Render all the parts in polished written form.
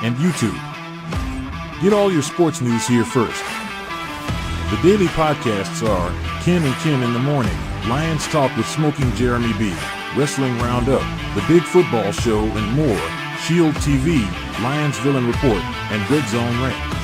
and YouTube. Get all your sports news here first. The daily podcasts are Ken and Ken in the Morning, Lions Talk with Smoking Jeremy B, Wrestling Roundup, The Big Football Show, and more, Shield TV, Lions Villain Report, and Red Zone Rant.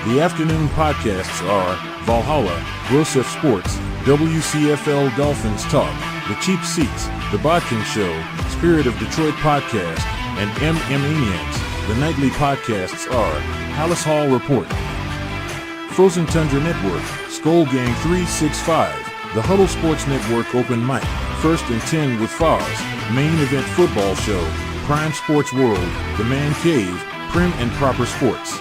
The afternoon podcasts are Valhalla, Grosef Sports, WCFL Dolphins Talk, The Cheap Seats, The Bodkin Show, Spirit of Detroit Podcast, and MM The nightly podcasts are Hallis Hall Report, Frozen Tundra Network, Skol Gang 365, The Huddle Sports Network Open Mic, First and 10 with Foz, Main Event Football Show, Prime Sports World, The Man Cave, Prim and Proper Sports.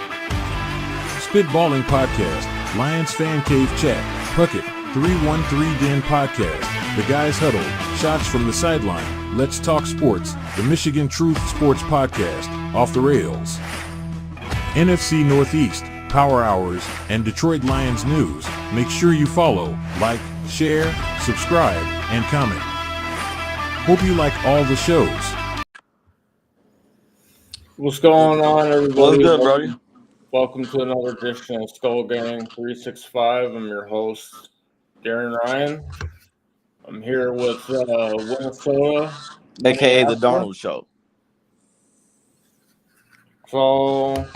Spitballing Podcast, Lions Fan Cave Chat, Puckett, 313 Den Podcast, The Guys Huddle, Shots from the Sideline, Let's Talk Sports, The Michigan Truth Sports Podcast, Off the Rails. NFC Northeast, Power Hours, and Detroit Lions News. Make sure you follow, like, share, subscribe, and comment. Hope you like all the shows. What's going on, everybody? What's good, Brody? Welcome to another edition of Skol Gang 365. I'm your host, Darren Ryan. I'm here with Minnesota, a.k.a. the Darnold Show. So,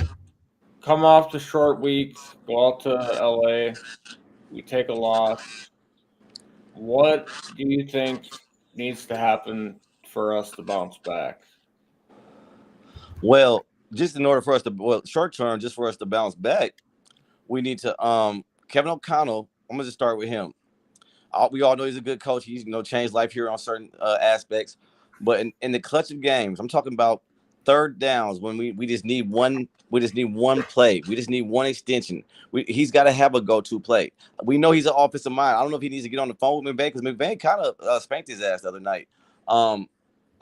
come off the short week, go out to LA. We take a loss. What do you think needs to happen for us to bounce back? Well, just in order for us to, short term, just for us to bounce back, we need to, Kevin O'Connell, I'm going to just start with him. We all know he's a good coach. He's, changed life here on certain aspects. But in the clutch of games, I'm talking about third downs when we just need one. We just need one play. We just need one extension. He's got to have a go-to play. We know he's an offensive mind. I don't know if he needs to get on the phone with McVay because McVay kind of spanked his ass the other night.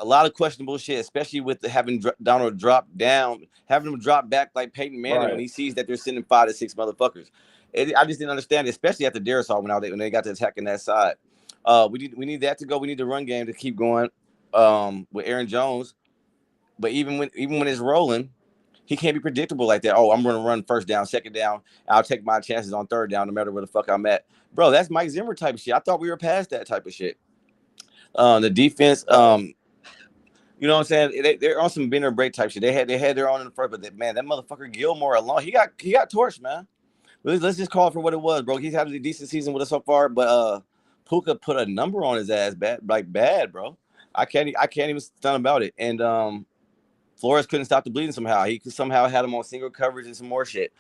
A lot of questionable shit, especially with having Donald drop down, having him drop back like Peyton Manning when he sees that they're sending 5 to 6 motherfuckers. I just didn't understand it, especially after Darisaw went out when they got to attacking that side. We need that to go. We need the run game to keep going with Aaron Jones. But even when it's rolling, he can't be predictable like that. Oh, I'm going to run first down, second down. I'll take my chances on third down no matter where the fuck I'm at. Bro, that's Mike Zimmer type of shit. I thought we were past that type of shit. The defense, you know what I'm saying? They're on some bend or break type shit. They had their own in the first, but that motherfucker Gilmore alone, he got torched, man. Let's just call it for what it was, bro. He's had a decent season with us so far, but Puka put a number on his ass, bad, bro. I can't even stun about it. And Flores couldn't stop the bleeding somehow. He somehow had him on single coverage and some more shit.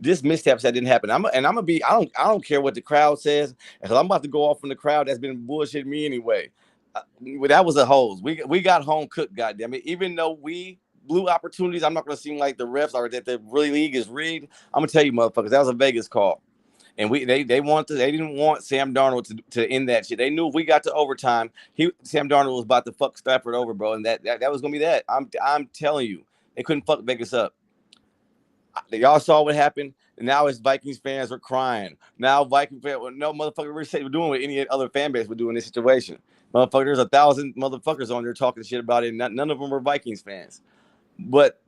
This missteps that didn't happen. I don't care what the crowd says, because I'm about to go off from the crowd that's been bullshitting me anyway. That was a hose. We got home cooked, goddamn it. Even though we blew opportunities, I'm not gonna seem like the refs or that the league is rigged. I'm gonna tell you, motherfuckers, that was a Vegas call, and they didn't want Sam Darnold to end that shit. They knew if we got to overtime, Sam Darnold was about to fuck Stafford over, bro, and that was gonna be that. I'm telling you, they couldn't fuck Vegas up. Y'all saw what happened, and now as Vikings fans are crying. Now Viking fans, no motherfucker we're doing what any other fan base would do in this situation. Motherfucker, there's 1,000 motherfuckers on there talking shit about it, and none of them are Vikings fans. But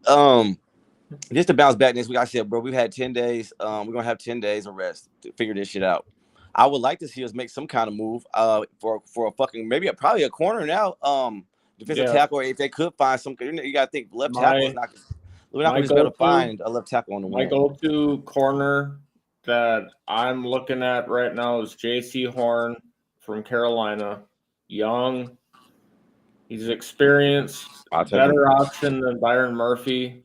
just to bounce back next week, I said, bro, we've had 10 days. We're gonna have 10 days of rest to figure this shit out. I would like to see us make some kind of move for a fucking probably a corner now. Defensive tackle, if they could find some. You gotta think left tackle is not. We're not going to be able to find a left tackle on the wing. My go-to corner that I'm looking at right now is J.C. Horn from Carolina. Young. He's experienced. Better option than Byron Murphy.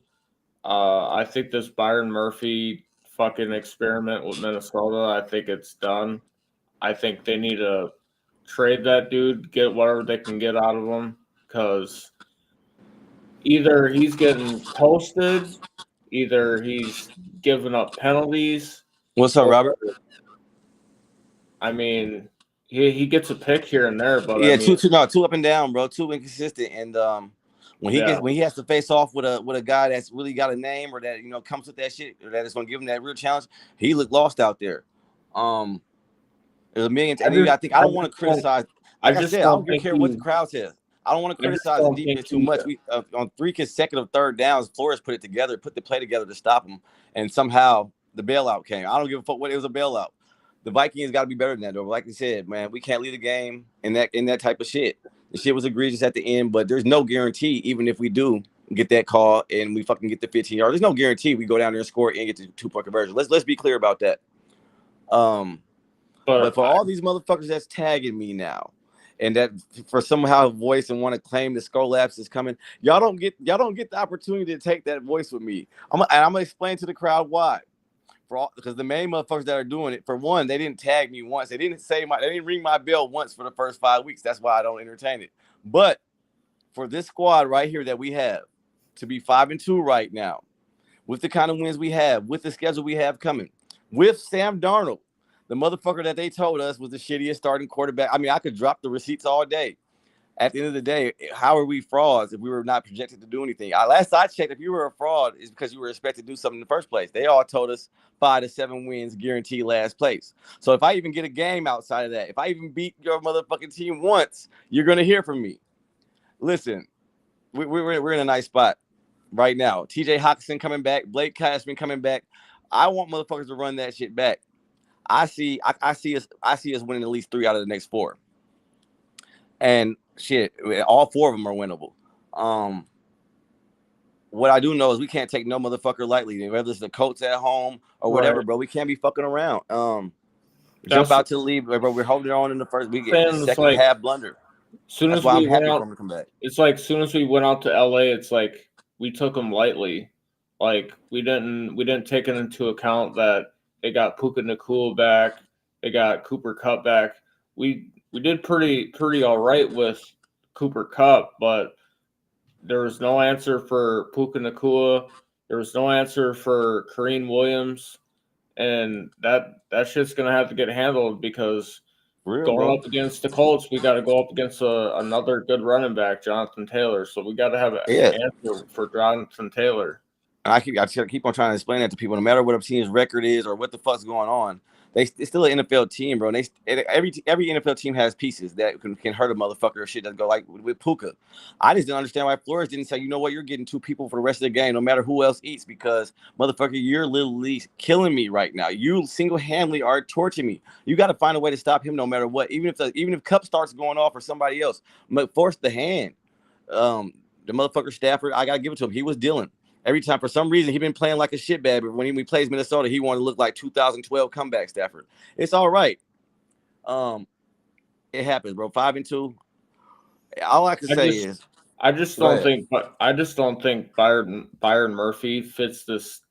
I think this Byron Murphy fucking experiment with Minnesota, I think it's done. I think they need to trade that dude, get whatever they can get out of him, because either he's getting toasted, either he's giving up penalties. What's up, Robert? I mean, he gets a pick here and there, but yeah, two up and down, bro. Too inconsistent. And when he has to face off with a guy that's really got a name or that comes with that shit or that is going to give him that real challenge, he looked lost out there. There's a million. I don't want to criticize. I don't care what the crowd says. I don't want to criticize the defense too much. We on 3 consecutive third downs, Flores put the play together to stop them, and somehow the bailout came. I don't give a fuck what it was a bailout. The Vikings got to be better than that, though. Like I said, man, we can't lead the game in that type of shit. The shit was egregious at the end, but there's no guarantee, even if we do get that call and we fucking get the 15 yards, there's no guarantee we go down there and score and get the 2-point conversion. Let's be clear about that. But for all these motherfuckers that's tagging me now, and that for somehow voice and want to claim the Skol Labs is coming, y'all don't get the opportunity to take that voice with me. I'm gonna explain to the crowd why. Because the main motherfuckers that are doing it, for one, they didn't tag me once. They didn't ring my bell once for the first 5 weeks. That's why I don't entertain it. But for this squad right here that we have to be 5-2 right now, with the kind of wins we have, with the schedule we have coming, with Sam Darnold, the motherfucker that they told us was the shittiest starting quarterback. I mean, I could drop the receipts all day. At the end of the day, how are we frauds if we were not projected to do anything? Last I checked, if you were a fraud, it's because you were expected to do something in the first place. They all told us 5 to 7 wins, guaranteed last place. So if I even get a game outside of that, if I even beat your motherfucking team once, you're going to hear from me. Listen, we're in a nice spot right now. TJ Hawkinson coming back, Blake Cashman coming back. I want motherfuckers to run that shit back. I see us winning at least 3 out of the next 4. And shit, all 4 of them are winnable. What I do know is we can't take no motherfucker lightly, whether it's the Colts at home or whatever, bro. We can't be fucking around. Jump out to the lead, bro. We're holding on in the first. We get the second half blunder. That's why I'm happy for him to come back. It's like soon as we went out to LA, it's like we took them lightly. Like we didn't take it into account that they got Puka Nacua back, they got Cooper Kupp back. We did pretty all right with Cooper Kupp, but there was no answer for Puka Nacua. There was no answer for Kareem Williams, and that shit's gonna have to get handled because going up against the Colts, we got to go up against another good running back, Jonathan Taylor. So we got to have an answer for Jonathan Taylor. And I keep on trying to explain that to people. No matter what a team's record is or what the fuck's going on, it's still an NFL team, bro. And every NFL team has pieces that can hurt a motherfucker or shit doesn't go like with Puka. I just didn't understand why Flores didn't say, you know what, you're getting 2 people for the rest of the game, no matter who else eats, because motherfucker, you're literally killing me right now. You single-handedly are torching me. You got to find a way to stop him no matter what. Even if Cup starts going off or somebody else, force the hand. The motherfucker Stafford, I gotta give it to him. He was dealing. Every time, for some reason, he been playing like a shitbag. But when he plays Minnesota, he wanted to look like 2012 comeback Stafford. It's all right. It happens, bro. 5-2. All I can say is, I just don't think Byron Murphy fits this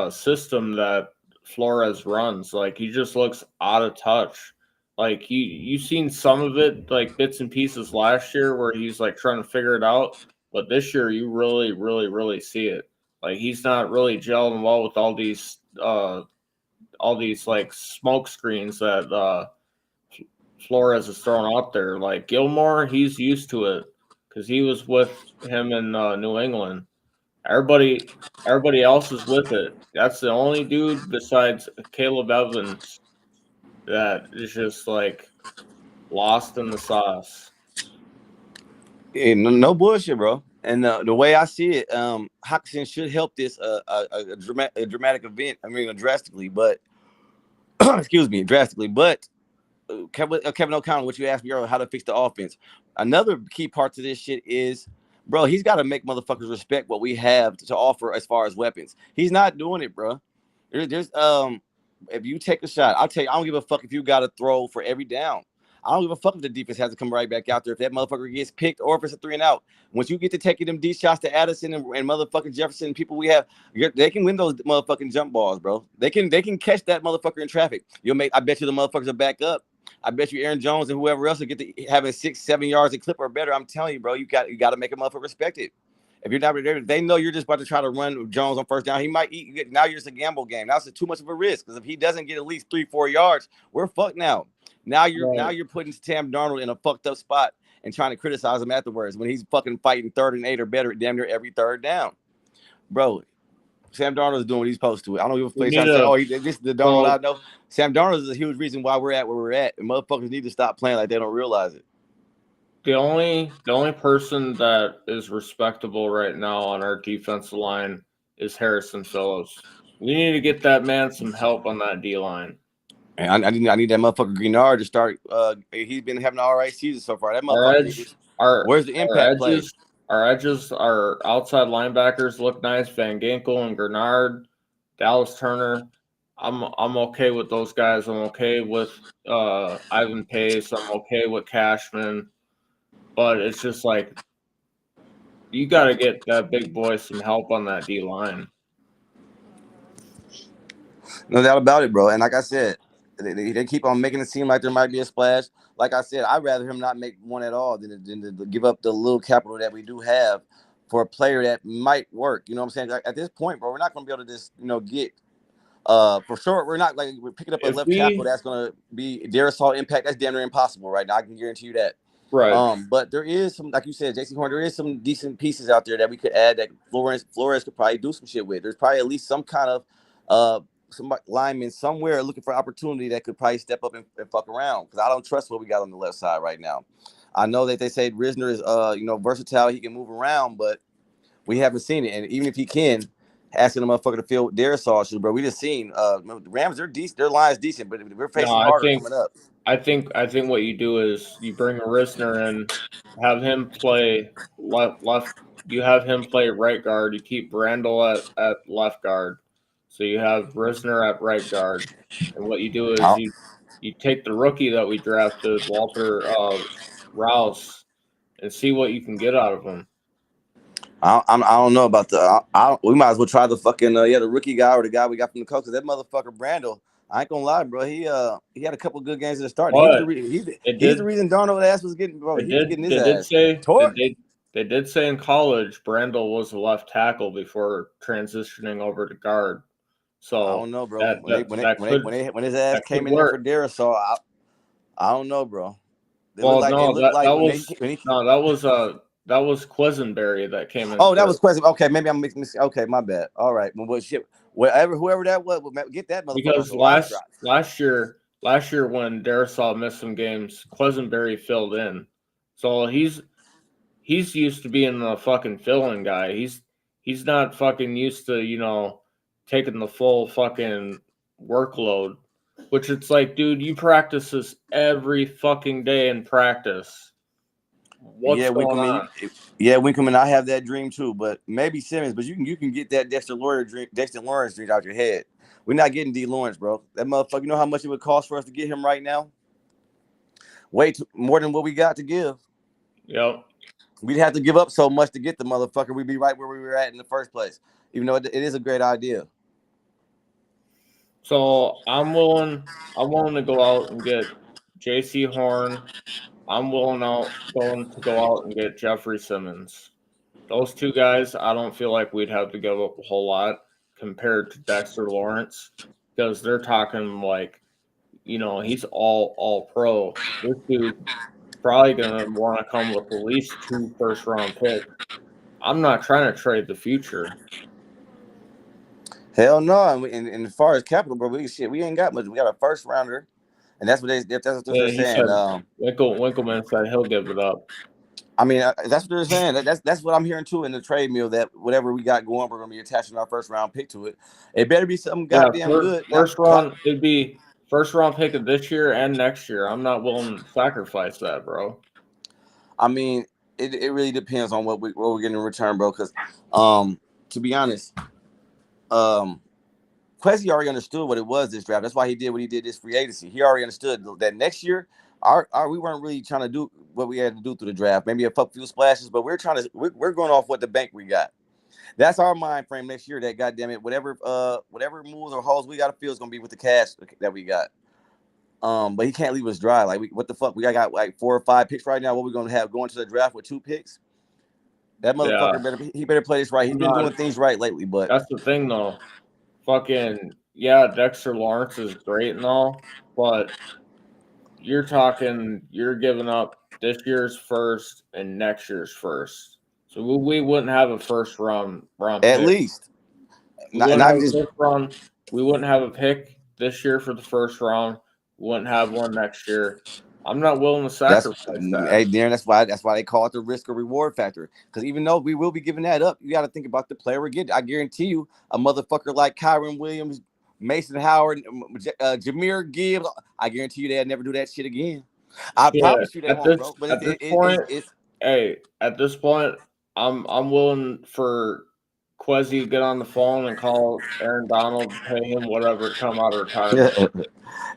system that Flores runs. Like he just looks out of touch. Like you seen some of it, like bits and pieces last year, where he's like trying to figure it out. But this year, you really, really, really see it. Like he's not really gelling well with all these like smoke screens that Flores is throwing out there. Like Gilmore, he's used to it because he was with him in New England. Everybody else is with it. That's the only dude besides Caleb Evans that is just like lost in the sauce. Yeah, no bullshit, bro. And the way I see it, Hawkinson should help this a dramatic event. I mean, drastically, but drastically. But Kevin O'Connell, what you asked me earlier, how to fix the offense. Another key part to this shit is, bro, he's got to make motherfuckers respect what we have to offer as far as weapons. He's not doing it, bro. There's if you take a shot, I'll tell you, I don't give a fuck if you got to throw for every down. I don't give a fuck if the defense has to come right back out there. If that motherfucker gets picked or if it's a 3 and out. Once you get to taking them deep shots to Addison and motherfucking Jefferson, people we have, they can win those motherfucking jump balls, bro. They can catch that motherfucker in traffic. I bet you the motherfuckers will back up. I bet you Aaron Jones and whoever else will get to having 6-7 yards a clip or better. I'm telling you, bro, you got to make a motherfucker respect it. If you're not there, they know you're just about to try to run Jones on first down. He might eat. Now you're just a gamble game. Now it's too much of a risk because if he doesn't get at least 3-4 yards, we're fucked now. Now you're putting Sam Darnold in a fucked up spot and trying to criticize him afterwards when he's fucking fighting 3rd and 8 or better damn near every 3rd down. Bro, Sam Darnold is doing what he's supposed to. I don't give a fuck. This is the Darnold I know. Sam Darnold is a huge reason why we're at where we're at. And motherfuckers need to stop playing like they don't realize it. The only person that is respectable right now on our defensive line is Harrison Phillips. We need to get that man some help on that D line. And I need that motherfucker Greenard to start. He's been having an all right season so far. That motherfucker. Where's the impact play? Our edges, our outside linebackers look nice. Van Ginkel and Grenard, Dallas Turner. I'm okay with those guys. I'm okay with Ivan Pace. I'm okay with Cashman. But it's just like you got to get that big boy some help on that D line. No doubt about it, bro. And like I said, they keep on making it seem like there might be a splash. Like I said, I'd rather him not make one at all than to give up the little capital that we do have for a player that might work. You know what I'm saying? Like, at this point, bro, we're not going to be able to just, get for sure. We're not we're picking up a left tackle that's going to be Darisaw impact. That's damn near impossible right now. I can guarantee you that. Right. But there is some, like you said, JC Horn, there is some decent pieces out there that we could add that Flores could probably do some shit with. There's probably at least some kind of some lineman somewhere looking for opportunity that could probably step up and fuck around, because I don't trust what we got on the left side right now. I know that they say Risner is versatile, he can move around, but we haven't seen it. And even if he can, asking the motherfucker to fill Darisaw shoes, bro. We just seen the Rams, they're decent, their line's decent, but we're facing harder coming up. I think what you do is you bring a Risner in, have him play left. You have him play right guard. You keep Brandel at left guard. So you have Risner at right guard. And what you do is you take the rookie that we drafted, Walter Rouse, and see what you can get out of him. I don't know about we might as well try the fucking the rookie guy or the guy we got from the coach. That motherfucker Brandel, I ain't gonna lie, bro. He had a couple of good games at the start. He's the reason Darnold's ass was getting, bro. He was getting his ass. They did say in college Brandel was a left tackle before transitioning over to guard. So I don't know, bro. When his ass came in there for Darisaw, I don't know, bro. That was Quisenberry that came in. Oh, that was Quisenberry. Okay, maybe I'm mixing. Okay, my bad. All right, well, shit. Whoever that was, get that motherfucker. Because last year when Darisaw missed some games, Quisenberry filled in. So he's used to being the fucking fill-in guy. He's not fucking used to taking the full fucking workload. Which it's like, dude, you practice this every fucking day in practice. What's going on? Winkelman, I have that dream too, but maybe Simmons. But you can get that Dexter Lawrence dream out your head. We're not getting D. Lawrence, bro. That motherfucker. You know how much it would cost for us to get him right now? More than what we got to give. Yep. We'd have to give up so much to get the motherfucker. We'd be right where we were at in the first place. Even though it is a great idea. So I'm willing to go out and get J.C. Horn. I'm going to go out and get Jeffrey Simmons. Those two guys, I don't feel like we'd have to give up a whole lot compared to Dexter Lawrence, because they're talking like, he's all pro. This dude probably gonna want to come with at least 2 first-round picks. I'm not trying to trade the future. Hell no. And as far as capital, bro, we ain't got much. We got a first rounder, and that's what they're saying. Winkleman said he'll give it up. I mean, that's what they're saying. That's what I'm hearing too in the trade mill, that whatever we got going, we're gonna be attaching our first round pick to it. It better be something goddamn good. It'd be first round pick of this year and next year. I'm not willing to sacrifice that, bro. I mean, it really depends on what we're getting in return, bro. Because to be honest, Quesi already understood what it was this draft. That's why he did what he did this free agency. He already understood that next year, we weren't really trying to do what we had to do through the draft. Maybe a few splashes, but we're going off what the bank we got. That's our mind frame next year. That goddamn it, whatever moves or holes we got to fill is gonna be with the cash that we got. But he can't leave us dry. Like, what the fuck? We got like 4 or 5 picks right now. What we gonna have going to the draft with 2 picks? That motherfucker better play this right. He's been doing things right lately, but that's the thing though. Fucking Dexter Lawrence is great and all, but you're giving up this year's first and next year's first. So we wouldn't have a first round at pick. least. We wouldn't have a pick this year for the first round. We wouldn't have one next year. I'm not willing to sacrifice that. Hey, Darren, that's why they call it the risk or reward factor. Because even though we will be giving that up, you got to think about the player we're getting. I guarantee you, a motherfucker like Kyron Williams, Mason Howard, Jameer Gibbs, I guarantee you they'll never do that shit again. I promise you they won't, bro. But at this point, I'm willing for Quezzy to get on the phone and call Aaron Donald, pay him whatever to come out of retirement.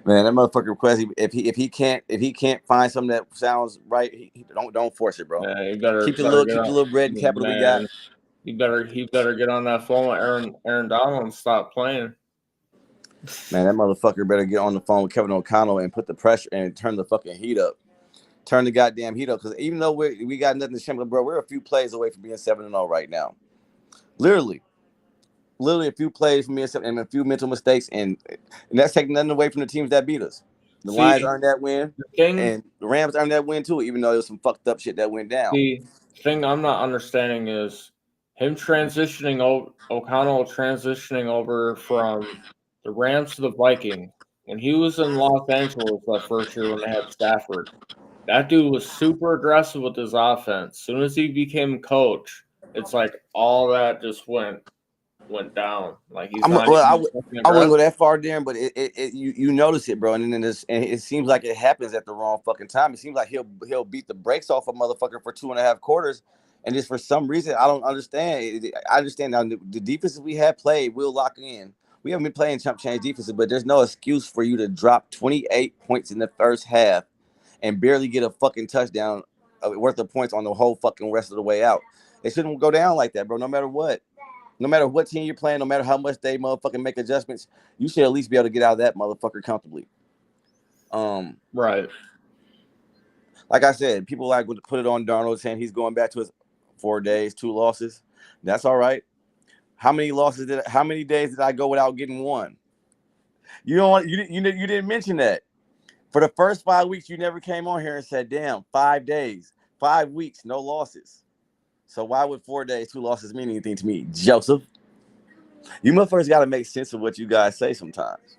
Man, that motherfucker Quezzy, if he can't find something that sounds right, he don't force it, bro. Yeah, you better keep the little bread and capital we got. He better get on that phone with Aaron Donald and stop playing. Man, that motherfucker better get on the phone with Kevin O'Connell and put the pressure and turn the fucking heat up. Turn the goddamn heat up. Because even though we got nothing to shame, bro, we're a few plays away from being 7-0 right now. Literally a few plays from being 7 and a few mental mistakes, and that's taking nothing away from the teams that beat us. The Lions earned that win, and the Rams earned that win too, even though there was some fucked up shit that went down. The thing I'm not understanding is him O'Connell transitioning over from the Rams to the Vikings. When he was in Los Angeles that first year when they had Stafford, that dude was super aggressive with his offense. As soon as he became coach, it's like all that just went down. Like he's not. I wouldn't go that far, Darren, but you notice it, bro, and it seems like it happens at the wrong fucking time. It seems like he'll beat the brakes off a motherfucker for 2.5 quarters, and just for some reason I don't understand. I understand now the defenses we have played will lock in. We haven't been playing chump change defenses, but there's no excuse for you to drop 28 points in the first half and barely get a fucking touchdown worth of points on the whole fucking rest of the way out. It shouldn't go down like that, bro. No matter what. No matter what team you're playing, no matter how much they motherfucking make adjustments, you should at least be able to get out of that motherfucker comfortably. Right. Like I said, people like would put it on Darnold saying he's going back to his 4 days, 2 losses. That's all right. How many days did I go without getting one? You didn't mention that. For the first 5 weeks, you never came on here and said, damn, 5 days, 5 weeks, no losses. So why would 4 days, 2 losses mean anything to me, Joseph? You motherfuckers got to make sense of what you guys say sometimes.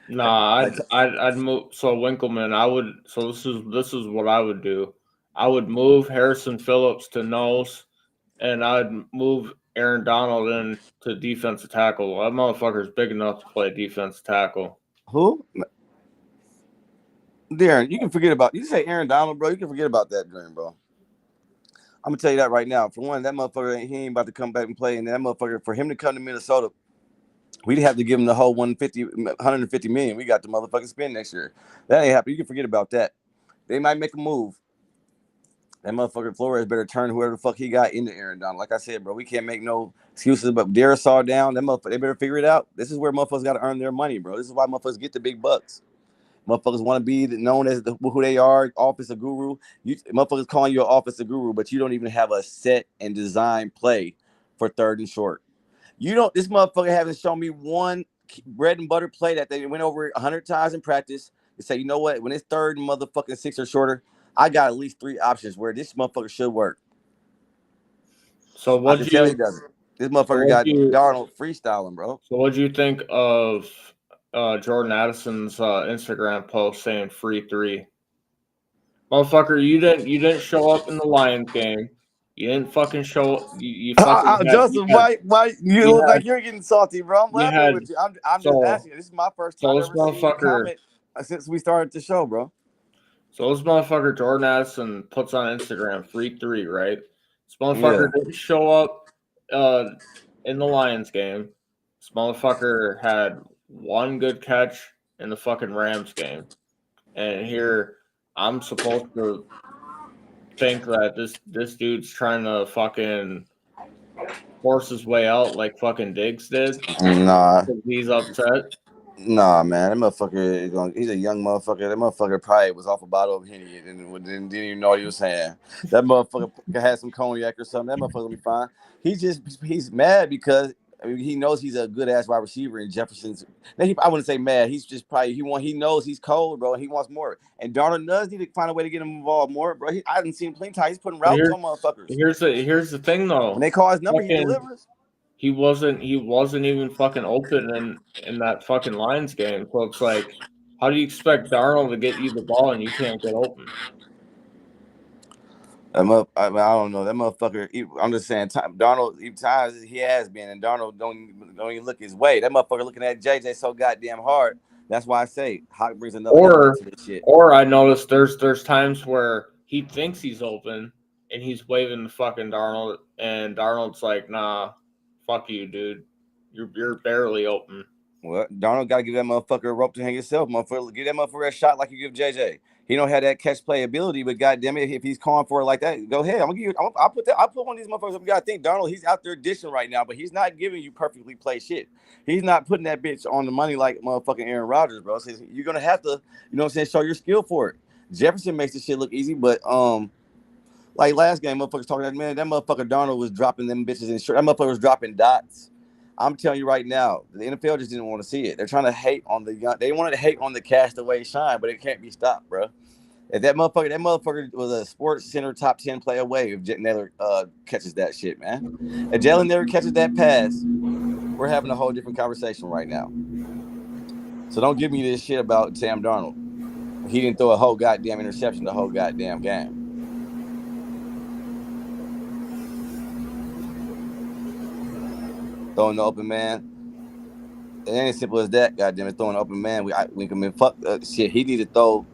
Nah, I'd move. So Winkleman, I would. So this is what I would do. I would move Harrison Phillips to nose, and I'd move Aaron Donald in to defensive tackle. That motherfucker's big enough to play defensive tackle. Who? Darren, you can forget about. You say Aaron Donald, bro. You can forget about that dream, bro. I'm gonna tell you that right now. For one, that motherfucker, he ain't about to come back and play. And that motherfucker, for him to come to Minnesota, we'd have to give him the whole 150 million we got to motherfucking spend next year. That ain't happening. You can forget about that. They might make a move. That motherfucker Flores better turn whoever the fuck he got into Aaron Donald. Like I said, bro, we can't make no excuses. But Darisaw down, that motherfucker, they better figure it out. This is where motherfuckers got to earn their money, bro. This is why motherfuckers get the big bucks. Motherfuckers want to be known as who they are, offensive guru. Motherfuckers calling you an offensive guru, but you don't even have a set and design play for 3rd and short. This motherfucker hasn't shown me one bread and butter play that they went over 100 times in practice and say, you know what, when it's 3rd and motherfucking 6 or shorter, I got at least 3 options where this motherfucker should work. So what you tell he doesn't. This motherfucker got Darnold freestyling, bro. So what do you think of Jordan Addison's Instagram post saying free 3? Motherfucker, you didn't show up in the Lions game. You didn't fucking show. You fucking Joseph, why you look like you're getting salty, bro? I'm laughing with you. I'm just asking you. This is my first time ever seeing you comment since we started the show, bro. So this motherfucker Jordan Addison puts on Instagram free 3, right? This motherfucker didn't show up in the Lions game. This motherfucker had 1 good catch in the fucking Rams game. And here I'm supposed to think that this dude's trying to fucking force his way out like fucking Diggs did. Nah. He's upset. Nah, man. That motherfucker, he's a young motherfucker. That motherfucker probably was off a bottle of Henny and didn't even know what he was saying. That motherfucker had some cognac or something. That motherfucker will be fine. He's mad because he knows he's a good ass wide receiver in Jefferson's. I wouldn't say mad. He's just probably he knows he's cold, bro, and he wants more. And Darnold does need to find a way to get him involved more, bro. I haven't seen him plenty of times. He's putting routes on motherfuckers. Here's the thing though. When they call his number, he delivers. He wasn't even fucking open in that fucking Lions game. So it's like How do you expect Darnold to get you the ball and you can't get open? I don't know that motherfucker. I'm just saying, Darnold. Even times he has been, and Darnold don't even look his way. That motherfucker looking at JJ so goddamn hard. That's why I say Hawk brings another element to this shit. Or I noticed there's times where he thinks he's open and he's waving the fucking Darnold, and Darnold's like, nah, fuck you, dude. You're barely open. Well, Darnold got to give that motherfucker a rope to hang himself, motherfucker. Give that motherfucker a shot like you give JJ. He don't have that catch play ability, but goddamn it, if he's calling for it like that, go ahead. I'm gonna give you. I'll put one of these motherfuckers up. You gotta think Darnold. He's out there dishing right now, but he's not giving you perfectly play shit. He's not putting that bitch on the money like motherfucking Aaron Rodgers, bro. So you're gonna have to, you know what I'm saying, show your skill for it. Jefferson makes this shit look easy, but like last game, motherfuckers talking that man. That motherfucker Darnold was dropping them bitches in short. That motherfucker was dropping dots. I'm telling you right now, the NFL just didn't want to see it. They're trying to hate on the young. They wanted to hate on the castaway shine, but it can't be stopped, bro. If that motherfucker was a Sports Center top 10 play away if Jalen Naylor catches that shit, man. If Jalen Naylor catches that pass, we're having a whole different conversation right now. So don't give me this shit about Sam Darnold. He didn't throw a whole goddamn interception the whole goddamn game. Throwing the open man. It ain't as simple as that, goddamn it. Throwing the open man. We can fuck shit. He need to throw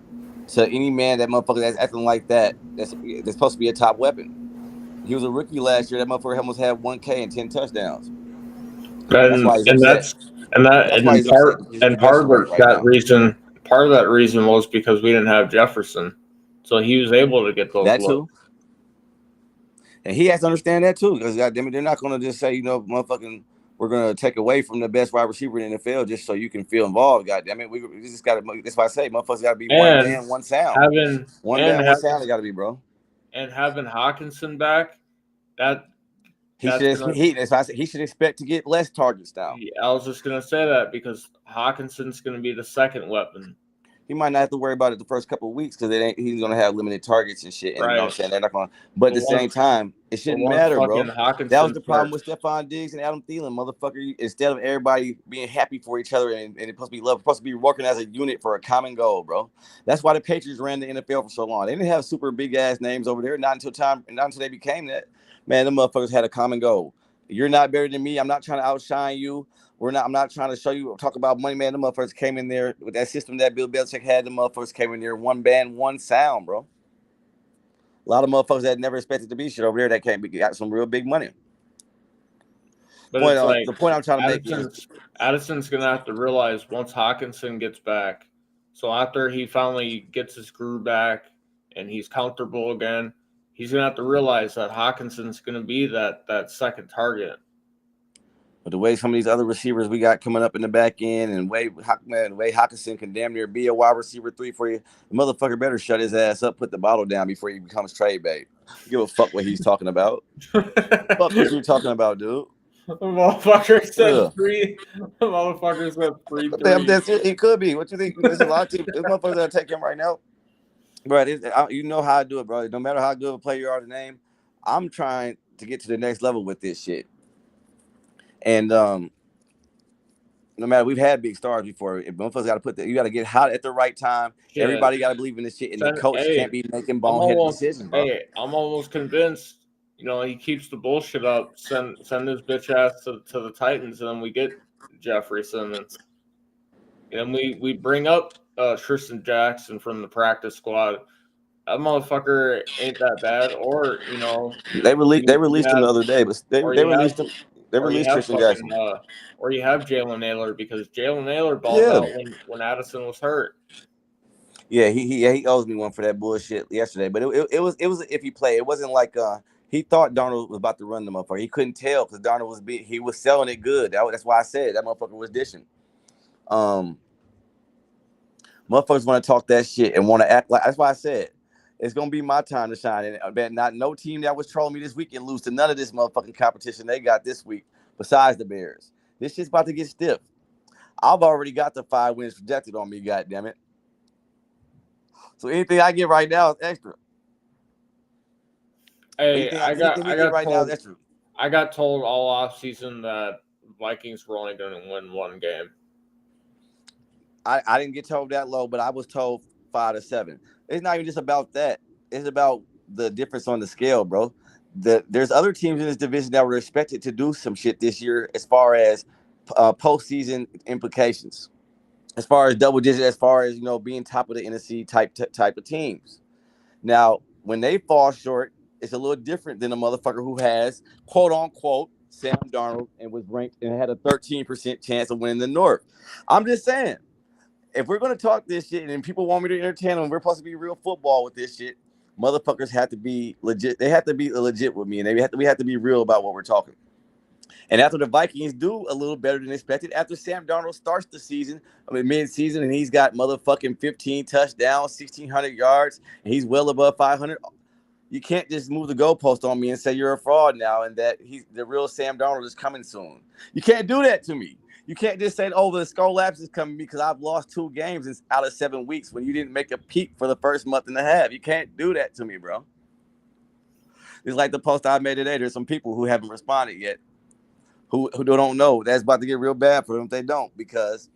to any man that motherfucker that's acting like that. That's supposed to be a top weapon. He was a rookie last year. That motherfucker almost had 1K and 10 touchdowns. That's why he's upset. Part of that reason was because we didn't have Jefferson, so he was able to get those that looks. Too. And he has to understand that too, because goddamn it, they're not gonna just say, you know, motherfucking, we're gonna take away from the best wide receiver in the NFL just so you can feel involved. Goddamn it, we just gotta. That's why I say, motherfuckers gotta be one band, one sound. One sound. It gotta be, bro. And having Hawkinson back, he should expect to get less targets now. I was just gonna say that because Hawkinson's gonna be the second weapon. He might not have to worry about it the first couple of weeks because he's gonna have limited targets and shit. And you know what I'm saying? They're not gonna. But at the same time, it shouldn't matter, bro. That was the problem with Stephon Diggs and Adam Thielen, motherfucker. Instead of everybody being happy for each other and it's supposed to be love, supposed to be working as a unit for a common goal, bro. That's why the Patriots ran the NFL for so long. They didn't have super big ass names over there. Not until they became that. Man, them motherfuckers had a common goal. You're not better than me. I'm not trying to outshine you. I'm not trying to show you, talk about money, man. The motherfuckers came in there with that system that Bill Belichick had. The motherfuckers came in there, one band, one sound, bro. A lot of motherfuckers that never expected to be shit over there that got some real big money. But the point I'm trying to make is Addison's going to have to realize once Hawkinson gets back, so after he finally gets his groove back and he's comfortable again, he's going to have to realize that Hawkinson's going to be that second target. But the way some of these other receivers we got coming up in the back end and the way Hawkinson can damn near be a wide receiver 3 for you, the motherfucker better shut his ass up, put the bottle down before he becomes trade bait. Give a fuck what he's talking about. Fuck what you talking about, dude. Motherfucker said free. Motherfucker said free. That's it. It could be. What you think? There's a lot of teams. There's motherfuckers that take him right now. Bro, you know how I do it, bro. No matter how good of a player you are to name, I'm trying to get to the next level with this shit. And no matter, we've had big stars before. If motherfuckers got to you got to get hot at the right time. Shit. Everybody got to believe in this shit, and the coach can't be making boneheaded decisions, bro. Hey, I'm almost convinced. You know, he keeps the bullshit up. Send his bitch ass to the Titans, and then we get Jeffrey Simmons. And we bring up Tristan Jackson from the practice squad. That motherfucker ain't that bad. Or, you know, they released him the other day, but they released him. They released Tristan Jackson. Or you have Jalen Naylor, because Jalen Naylor balled out when Addison was hurt. Yeah, he owes me one for that bullshit yesterday. But it was an iffy play. It wasn't like he thought Darnold was about to run the motherfucker. He couldn't tell because Darnold he was selling it good. That's why I said that motherfucker was dishing. Motherfuckers want to talk that shit and want to act like. That's why I said it's gonna be my time to shine. And I bet not no team that was trolling me this weekend lose to none of this motherfucking competition they got this week besides the Bears. This shit's about to get stiff. I've already got the 5 wins projected on me, goddammit. So anything I get right now is extra. Hey, I got told all offseason that Vikings were only going to win one game. I didn't get told that low, but I was told 5 to 7. It's not even just about that. It's about the difference on the scale, bro. There's other teams in this division that were expected to do some shit this year as far as postseason implications, as far as double digit, as far as being top of the NFC type of teams. Now, when they fall short, it's a little different than a motherfucker who has quote unquote Sam Darnold and was ranked and had a 13% chance of winning the North. I'm just saying, if we're gonna talk this shit and people want me to entertain them, we're supposed to be real football with this shit. Motherfuckers have to be legit. They have to be legit with me, and we have to be real about what we're talking. And after the Vikings do a little better than expected, after Sam Darnold starts the season, mid-season, and he's got motherfucking 15 touchdowns, 1,600 yards, and he's well above 500, you can't just move the goalpost on me and say you're a fraud now and that the real Sam Darnold is coming soon. You can't do that to me. You can't just say, oh, the Skol Labs is coming because I've lost 2 games out of 7 weeks when you didn't make a peak for the first month and a half. You can't do that to me, bro. It's like the post I made today. There's some people who haven't responded yet who don't know. That's about to get real bad for them if they don't, because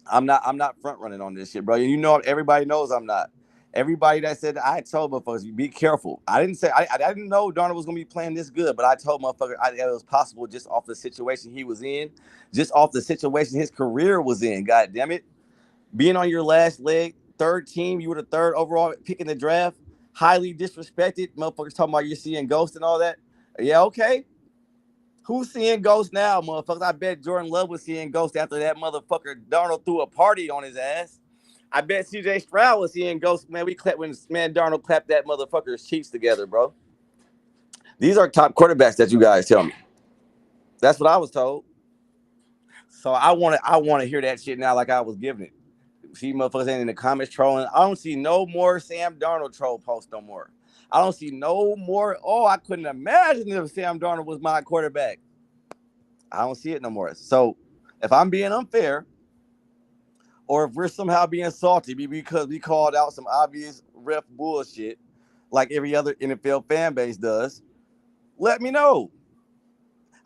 I'm not front running on this shit, bro. And everybody knows I'm not. Everybody that said I told motherfuckers, be careful. I didn't say I didn't know Darnold was gonna be playing this good, but I told motherfuckers it was possible just off the situation he was in, just off the situation his career was in. God damn it, being on your last leg, 3rd team, you were the 3rd overall pick in the draft, highly disrespected. Motherfuckers talking about you're seeing ghosts and all that. Yeah, okay. Who's seeing ghosts now, motherfuckers? I bet Jordan Love was seeing ghosts after that motherfucker Darnold threw a party on his ass. I bet CJ Stroud was seeing ghosts, man. When Darnold clapped that motherfucker's cheeks together, bro. These are top quarterbacks that you guys tell me. That's what I was told. So I want to hear that shit now like I was giving it. See motherfuckers ain't in the comments trolling. I don't see no more Sam Darnold troll posts no more. I don't see no more. Oh, I couldn't imagine if Sam Darnold was my quarterback. I don't see it no more. So if I'm being unfair, or if we're somehow being salty because we called out some obvious ref bullshit like every other NFL fan base does, let me know.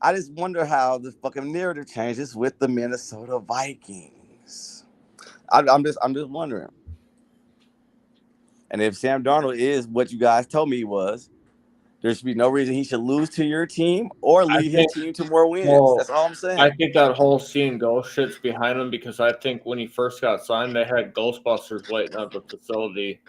I just wonder how the fucking narrative changes with the Minnesota Vikings. I'm just wondering. And if Sam Darnold is what you guys told me he was, there should be no reason he should lose to your team or lead his team to more wins. Well, that's all I'm saying. I think that whole seeing ghost shit's behind him, because I think when he first got signed, they had Ghostbusters waiting at the facility.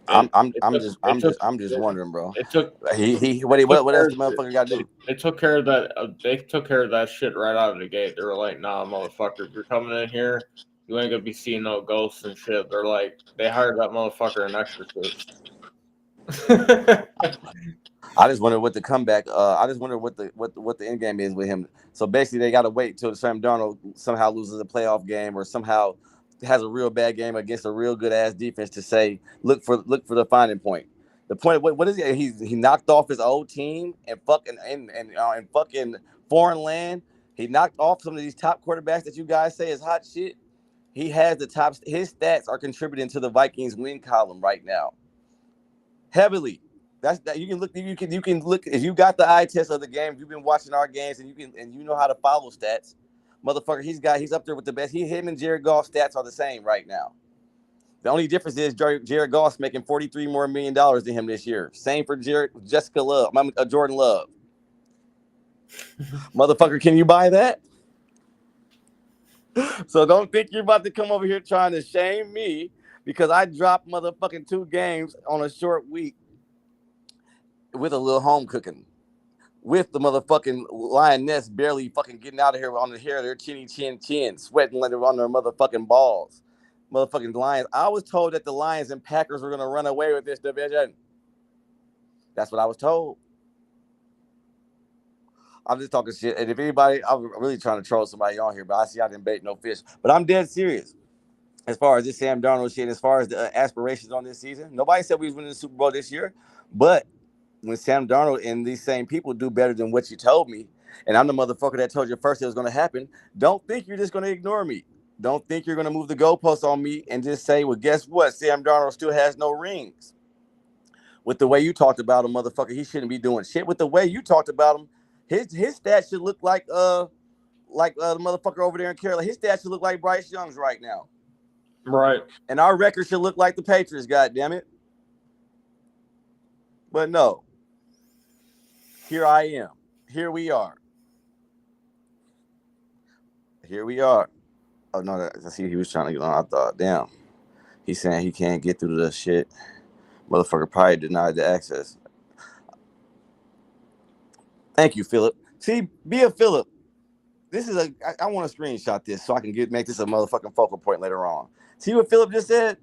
I'm just wondering, bro. It took what else the motherfucker got to do? They took care of that. They took care of that shit right out of the gate. They were like, "Nah, motherfucker, if you're coming in here, you ain't gonna be seeing no ghosts and shit." They're like, they hired that motherfucker an exorcist. I just wonder what the comeback. I just wonder what the end game is with him. So basically, they got to wait until Sam Darnold somehow loses a playoff game or somehow has a real bad game against a real good ass defense to say, look for the finding point. The point, what is it? He knocked off his old team and fucking foreign land. He knocked off some of these top quarterbacks that you guys say is hot shit. He has the top. His stats are contributing to the Vikings win column right now, heavily. That's that you can look. You can look if you got the eye test of the game. If you've been watching our games and you know how to follow stats. Motherfucker, he's up there with the best. Him and Jared Goff's stats are the same right now. The only difference is Jared Goff's making $43 more million than him this year. Same for Jordan Love. Motherfucker, can you buy that? So don't think you're about to come over here trying to shame me because I dropped motherfucking 2 games on a short week with a little home cooking. With the motherfucking Lioness barely fucking getting out of here on the hair of their chin, sweating like they're on their motherfucking balls. Motherfucking Lions. I was told that the Lions and Packers were going to run away with this division. That's what I was told. I'm just talking shit. And if anybody, I'm really trying to troll somebody on here, but I see I didn't bait no fish. But I'm dead serious. As far as this Sam Darnold shit, as far as the aspirations on this season, nobody said we was winning the Super Bowl this year, but when Sam Darnold and these same people do better than what you told me, and I'm the motherfucker that told you first it was going to happen, don't think you're just going to ignore me. Don't think you're going to move the goalposts on me and just say, well, guess what? Sam Darnold still has no rings. With the way you talked about him, motherfucker, he shouldn't be doing shit. With the way you talked about him, his stats should look like like the motherfucker over there in Carolina. His stats should look like Bryce Young's right now. Right. And our record should look like the Patriots, goddammit. But no. Here I am. Here we are. Here we are. Oh, no, I see he was trying to get on. I thought, damn. He's saying he can't get through the shit. Motherfucker probably denied the access. Thank you, Philip. See, be a Philip. This is I want to screenshot this so I can make this a motherfucking focal point later on. See what Philip just said?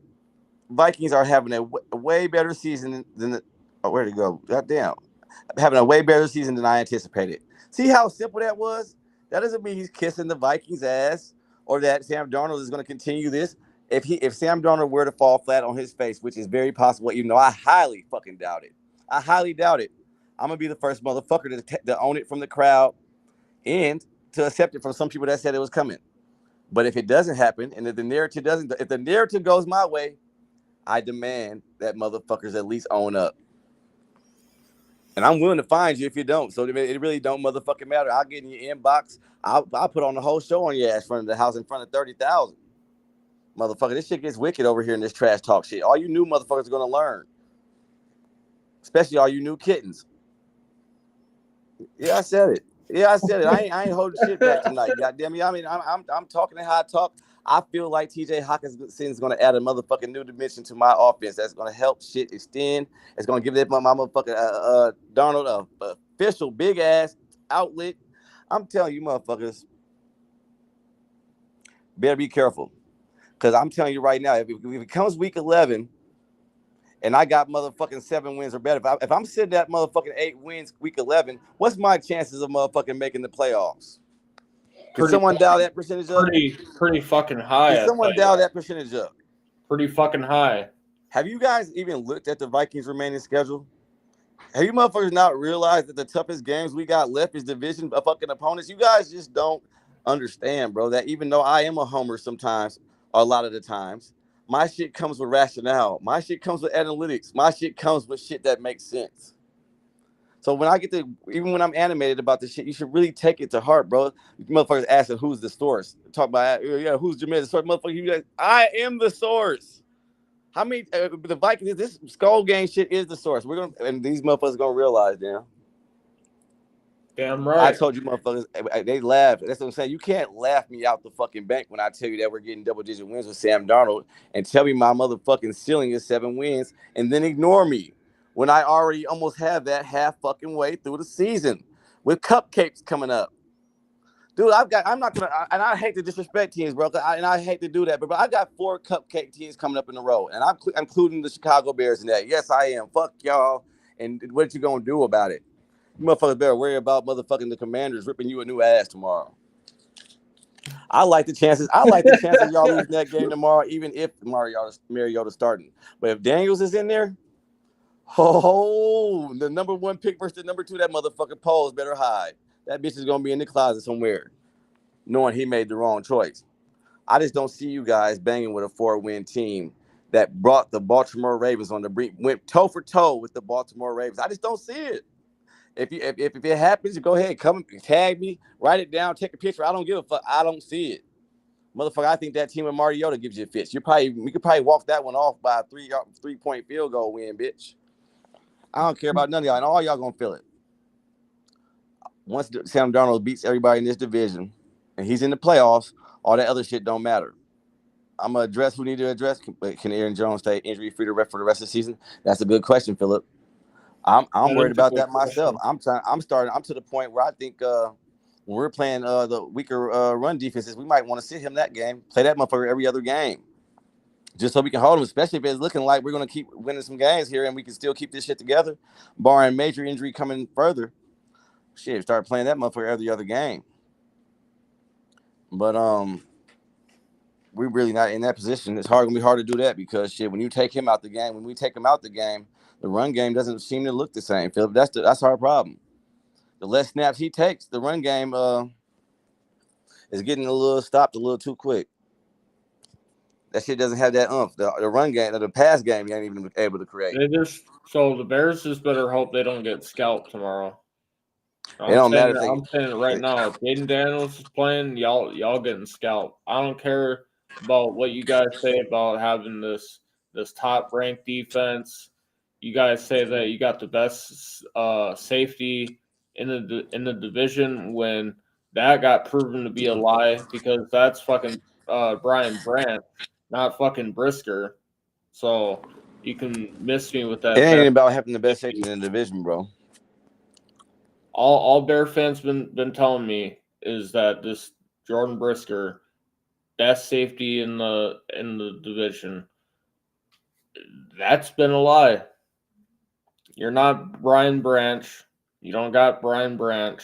Vikings are having a way better season than where'd it go? Goddamn. Having a way better season than I anticipated. See how simple that was? That doesn't mean he's kissing the Vikings' ass or that Sam Darnold is going to continue this. If Sam Darnold were to fall flat on his face, which is very possible, even though I highly fucking doubt it. I highly doubt it. I'm going to be the first motherfucker to own it from the crowd and to accept it from some people that said it was coming. But if it doesn't happen, and if the narrative goes my way, I demand that motherfuckers at least own up. And I'm willing to find you if you don't. So it really don't motherfucking matter. I'll get in your inbox. I'll put on the whole show on your ass in front of the house in front of 30,000. Motherfucker, this shit gets wicked over here in this trash talk shit. All you new motherfuckers are going to learn. Especially all you new kittens. Yeah, I said it. I ain't holding shit back tonight. Goddamn me. I mean, I'm talking how I talk. I feel like TJ Hawkins is going to add a motherfucking new dimension to my offense. That's going to help shit extend. It's going to give my motherfucking Darnold a official big ass outlet. I'm telling you, motherfuckers, better be careful. Because I'm telling you right now, if it comes week 11 and I got motherfucking 7 wins or better, if I'm sitting at motherfucking 8 wins week 11, what's my chances of motherfucking making the playoffs? Can someone dial that percentage up? Pretty fucking high. Can someone dial that percentage up? Pretty fucking high. Have you guys even looked at the Vikings' remaining schedule? Have you motherfuckers not realized that the toughest games we got left is division of fucking opponents? You guys just don't understand, bro, that even though I am a homer sometimes, or a lot of the times, my shit comes with rationale. My shit comes with analytics. My shit comes with shit that makes sense. So when I even when I'm animated about this shit, you should really take it to heart, bro. You motherfuckers asking who's the source. Talk about, who's the source? Motherfucker, you guys, I am the source. How many, the Vikings, this Skol Gang shit is the source. And these motherfuckers going to realize, Damn right. I told you motherfuckers, they laugh. That's what I'm saying. You can't laugh me out the fucking bank when I tell you that we're getting double-digit wins with Sam Darnold and tell me my motherfucking ceiling is 7 wins and then ignore me when I already almost have that half fucking way through the season with cupcakes coming up. Dude, I'm not going to, and I hate to disrespect teams, bro, and I hate to do that, but I got 4 cupcake teams coming up in a row, and I'm including the Chicago Bears in that. Yes, I am. Fuck y'all, and what you going to do about it? You motherfuckers better worry about motherfucking the Commanders ripping you a new ass tomorrow. I like the chances y'all losing that game tomorrow, even if Mariota's starting. But if Daniels is in there, the number 1 pick versus the number 2, that motherfucking polls better hide. That bitch is going to be in the closet somewhere, knowing he made the wrong choice. I just don't see you guys banging with a 4-win team that brought the Baltimore Ravens on the brink, went toe for toe with the Baltimore Ravens. I just don't see it. If it happens, you go ahead, come tag me, write it down, take a picture. I don't give a fuck. I don't see it. Motherfucker, I think that team with Mariota gives you a fits. We could probably walk that one off by a 3-point field goal win, bitch. I don't care about none of y'all, and all y'all gonna feel it. Once Sam Darnold beats everybody in this division and he's in the playoffs, all that other shit don't matter. I'm going to address who need to address. Can Aaron Jones stay injury-free for the rest of the season? That's a good question, Philip. I'm worried about that myself. I'm to the point where I think when we're playing the weaker run defenses, we might want to sit him that game, play that motherfucker every other game, just so we can hold him, especially if it's looking like we're going to keep winning some games here and we can still keep this shit together, barring major injury coming further. Shit, start playing that motherfucker every other game. But we're really not in that position. It's gonna be hard to do that because shit, when we take him out the game, the run game doesn't seem to look the same, Philip. That's our problem. The less snaps he takes, the run game is getting stopped a little too quick. That shit doesn't have that oomph. The run game, the pass game, you ain't even able to create. So the Bears just better hope they don't get scalped tomorrow. It don't matter if I'm saying it right now. If Jaden Daniels is playing, y'all getting scalped. I don't care about what you guys say about having this top ranked defense. You guys say that you got the best safety in the division when that got proven to be a lie because that's fucking Brian Brandt, not fucking Brisker. So you can miss me with that. It ain't about having the best safety in the division, bro. All Bear fans been telling me is that this Jordan Brisker, best safety in the division. That's been a lie. You're not Brian Branch. You don't got Brian Branch.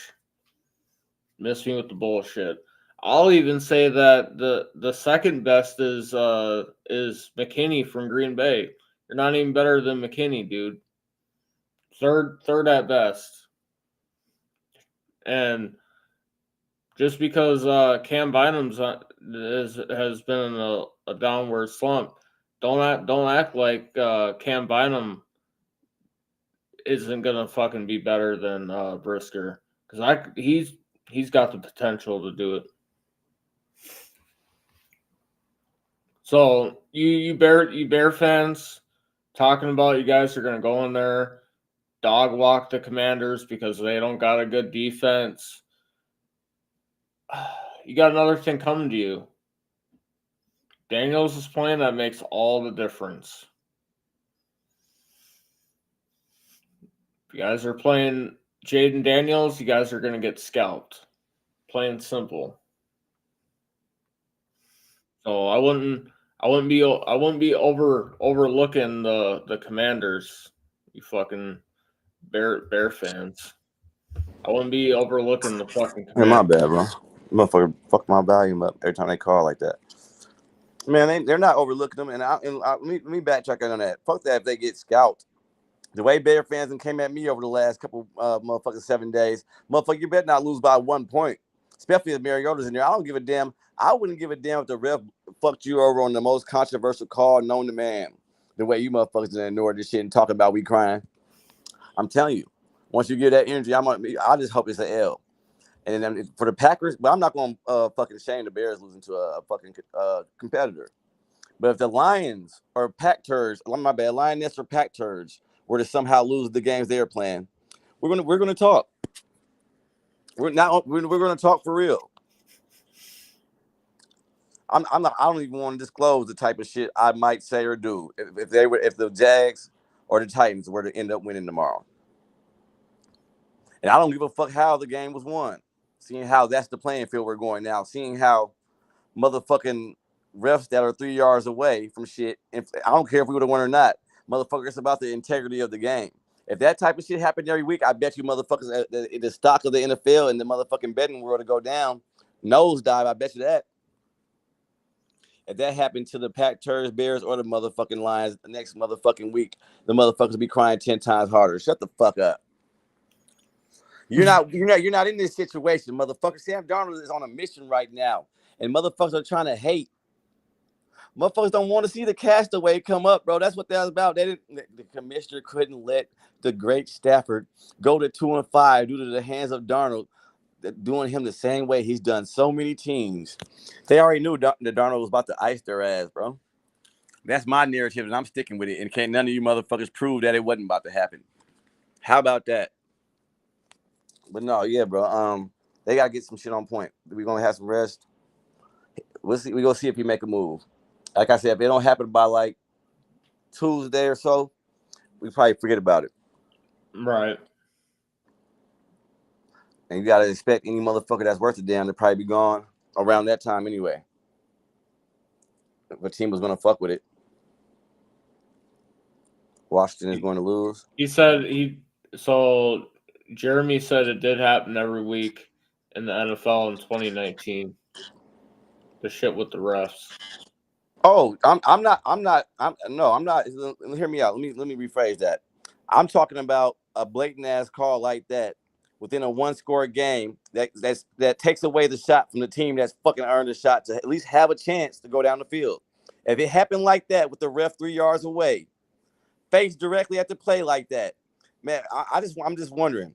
Miss me with the bullshit. I'll even say that the second best is McKinney from Green Bay. You're not even better than McKinney, dude. Third at best. And just because Cam Bynum's has been in a downward slump, don't act like Cam Bynum isn't gonna fucking be better than Brisker because he's got the potential to do it. So you Bear fans talking about you guys are gonna go in there, dog walk the Commanders because they don't got a good defense. You got another thing coming to you. Daniels is playing, that makes all the difference. If you guys are playing Jaden Daniels, you guys are going to get scalped. Plain simple. So I wouldn't be overlooking the Commanders, you fucking Bear fans. I wouldn't be overlooking the fucking Commanders. My bad, bro. Motherfucker, fuck my volume up every time they call like that. Man, they're not overlooking them, and let me backtrack on that. Fuck that if they get scalped. The way Bear fans came at me over the last couple motherfucking 7 days, motherfucker, you better not lose by 1 point. Especially if Mariota's in there. I don't give a damn. I wouldn't give a damn if the ref fucked you over on the most controversial call known to man. The way you motherfuckers ignore this shit and talking about we crying. I'm telling you, once you get that energy, I just hope it's an L. And then for the Packers, but I'm not going to fucking shame the Bears losing to a fucking competitor. But if the Lions or Pack Turds, my bad, Lioness or Pack Turds were to somehow lose the games they're playing, we're gonna talk. We're gonna talk for real. I don't even want to disclose the type of shit I might say or do if the Jags or the Titans were to end up winning tomorrow. And I don't give a fuck how the game was won. Seeing how that's the playing field we're going now. Seeing how motherfucking refs that are 3 yards away from shit. I don't care if we would have won or not. Motherfucker, it's about the integrity of the game. If that type of shit happened every week, I bet you motherfuckers, the stock of the NFL and the motherfucking betting world to go down, nosedive. I bet you that. If that happened to the Pack Turds, Bears, or the motherfucking Lions the next motherfucking week, the motherfuckers be crying 10 times harder. Shut the fuck up. You're not in this situation, motherfucker. Sam Darnold is on a mission right now, and motherfuckers are trying to hate. Motherfuckers don't want to see the castaway come up, bro. That's what that was about. The commissioner couldn't let the great Stafford go to 2-5 due to the hands of Darnold, doing him the same way he's done so many teams. They already knew that Darnold was about to ice their ass, bro. That's my narrative, and I'm sticking with it. And can't none of you motherfuckers prove that it wasn't about to happen. How about that? But no, yeah, bro. They gotta get some shit on point. We're gonna have some rest. We'll see. We're gonna see if he make a move. Like I said, if it don't happen by like Tuesday or so, we probably forget about it. Right. And you gotta expect any motherfucker that's worth a damn to probably be gone around that time anyway. If a team was gonna fuck with it. Washington is going to lose. So Jeremy said it did happen every week in the NFL in 2019. The shit with the refs. Oh, I'm not. Hear me out. Let me rephrase that. I'm talking about a blatant ass call like that within a 1-score game that takes away the shot from the team that's fucking earned a shot to at least have a chance to go down the field. If it happened like that with the ref 3 yards away, face directly at the play like that, man, I'm just wondering.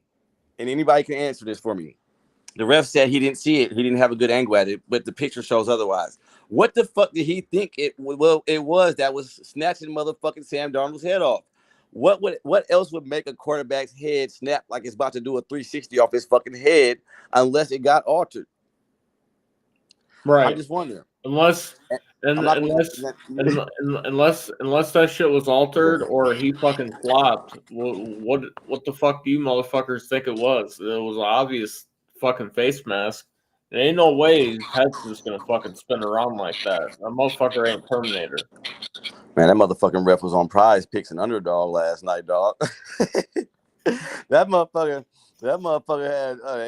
and anybody can answer this for me. The ref said he didn't see it. He didn't have a good angle at it, but the picture shows otherwise. What the fuck did he think it was that was snatching motherfucking Sam Darnold's head off? What else would make a quarterback's head snap like it's about to do a 360 off his fucking head unless it got altered? Right. I'm just wondering. Unless that shit was altered or he fucking flopped. What the fuck do you motherfuckers think it was? It was an obvious fucking face mask. There ain't no way his head's just gonna fucking spin around like that. That motherfucker ain't Terminator. Man, that motherfucking ref was on Prize Picks and Underdog last night, dog. That motherfucker had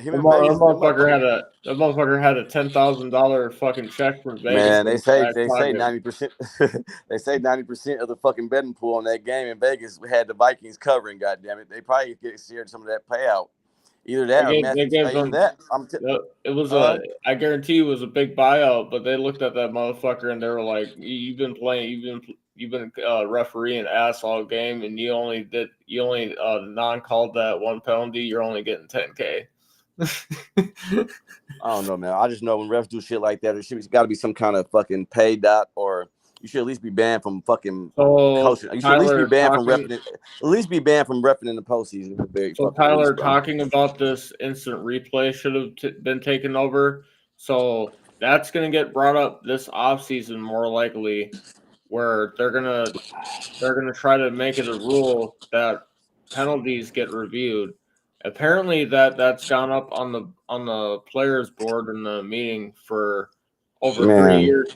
him in Vegas. That motherfucker had a $10,000 fucking check from Vegas. Man, they say 90%. They say 90% of the fucking betting pool on that game in Vegas had the Vikings covering. Goddamn it, they probably get shared some of that payout. Either that or Matthew. Either that. It was I guarantee it was a big buyout, but they looked at that motherfucker and they were like, "You've been playing, you've been refereeing ass all game, and you only non-called that one penalty. You're only getting $10K." I don't know, man. I just know when refs do shit like that, there's got to be some kind of fucking pay dot, or you should at least be banned from fucking coaching. You should at least be banned from repping. At least be banned from repping in the postseason. So Tyler, talking about this instant replay should have been taken over. So that's going to get brought up this offseason more likely, where they're gonna try to make it a rule that penalties get reviewed. Apparently that's gone up on the players board in the meeting for over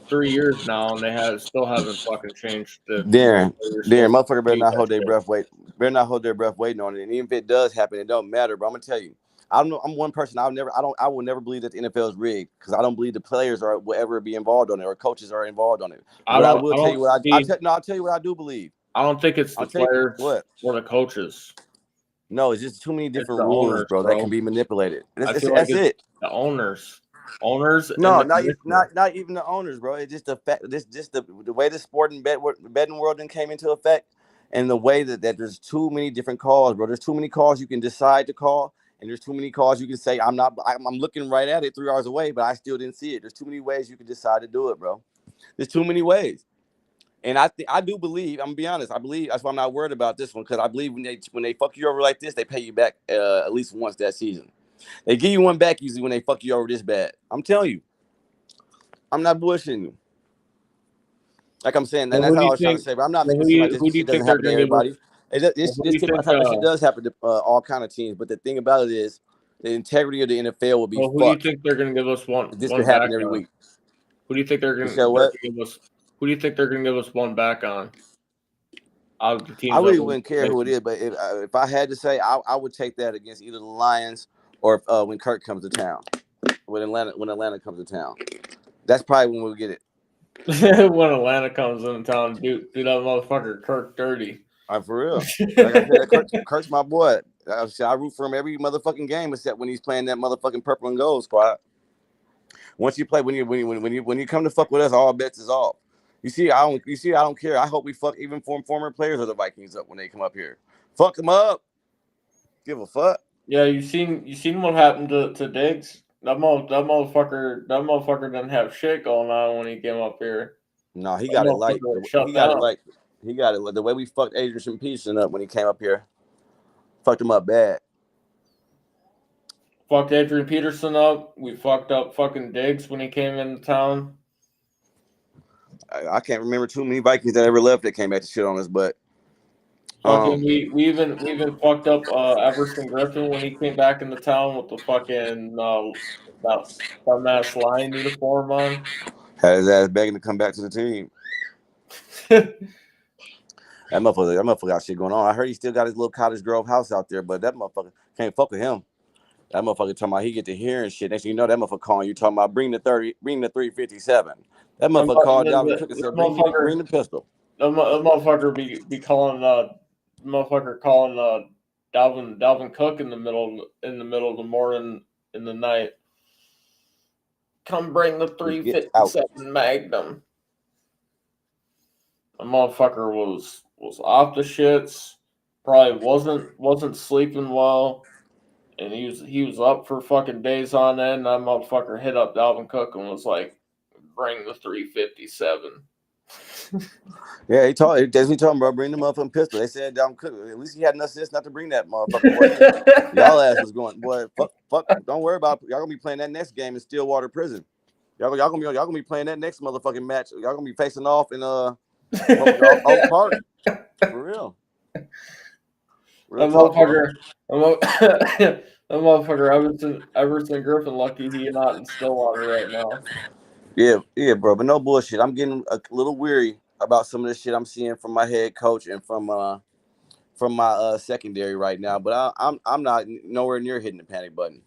3 years now, and they still haven't fucking changed the. Darren, motherfucker better not hold their breath. Better not hold their breath waiting on it. And even if it does happen, it don't matter. But I'm gonna tell you, I don't know. I'm one person. I will never believe that the NFL is rigged because I don't believe the players will ever be involved on it or coaches are involved on it. I'll tell you what I do believe. I don't think it's the players or the coaches. No, it's just too many different rules, owners, bro, that can be manipulated. That's it. The owners. No, not even the owners, bro. It's just the fact. This just the way the betting world then came into effect, and the way that there's too many different calls, bro. There's too many calls you can decide to call, and there's too many calls you can say I'm looking right at it 3 hours away, but I still didn't see it. There's too many ways you can decide to do it, bro. There's too many ways. And I do believe, I'm gonna be honest, I believe that's why I'm not worried about this one, because I believe when they fuck you over like this, they pay you back at least once that season. They give you one back usually when they fuck you over this bad. I'm telling you. I'm not bullshitting you. Like I'm saying, and that's how I was trying to say, but I'm not making it seem like this shit doesn't happen to everybody. This type of shit does happen to all kind of teams, but the thing about it is the integrity of the NFL will be fucked. Who do you think they're gonna give us one? This could happen every week. Who do you think they're gonna give us? Who do you think they're going to give us one back on? I really wouldn't care who it is, but if I had to say, I would take that against either the Lions or when Kirk comes to town. When Atlanta comes to town, that's probably when we'll get it. When Atlanta comes into town, do that motherfucker Kirk dirty. For real. Like I said, Kirk's my boy. I root for him every motherfucking game except when he's playing that motherfucking purple and gold squad. Once you play, when you come to fuck with us, all bets is off. You see, I don't care. I hope we fuck even former players of the Vikings up when they come up here. Fuck them up. Give a fuck. Yeah, you seen what happened to Diggs? That motherfucker didn't have shit going on when he came up here. No, he got it light. He got it light. He got it. The way we fucked Adrian Peterson up when he came up here, fucked him up bad. Fucked Adrian Peterson up. We fucked up fucking Diggs when he came into town. I can't remember too many Vikings that ever left that came back to shit on us, but we even fucked up Everson Griffin when he came back into town with the fucking that dumbass Lion uniform on. Had his ass begging to come back to the team. That motherfucker got shit going on. I heard he still got his little Cottage Grove house out there, but that motherfucker can't fuck with him. That motherfucker talking about he get to hear and shit. Next thing you know, that motherfucker calling you talking about bring the 357. That motherfucker called Dalvin Cook and said bring the pistol. That motherfucker be calling Dalvin Cook in the middle of the morning, in the night. Come bring the 357 Magnum. The motherfucker was off the shits. Probably wasn't sleeping well. and he was up for fucking days on end. That motherfucker hit up Dalvin Cook and was like, "Bring the 357." Yeah, he told him, bro, bring the motherfucking pistol. They said Dalvin Cook. At least he had enough sense not to bring that motherfucker. Boy, y'all ass was going, boy. Fuck. Don't worry about it. Y'all gonna be playing that next game in Stillwater Prison. Y'all gonna be playing that next motherfucking match. Y'all gonna be facing off in Oak Park. For real. That motherfucker, that motherfucker Everson Griffin, lucky he not in Stillwater right now. Yeah, bro. But no bullshit. I'm getting a little weary about some of the shit I'm seeing from my head coach and from my secondary right now. But I'm not nowhere near hitting the panic button.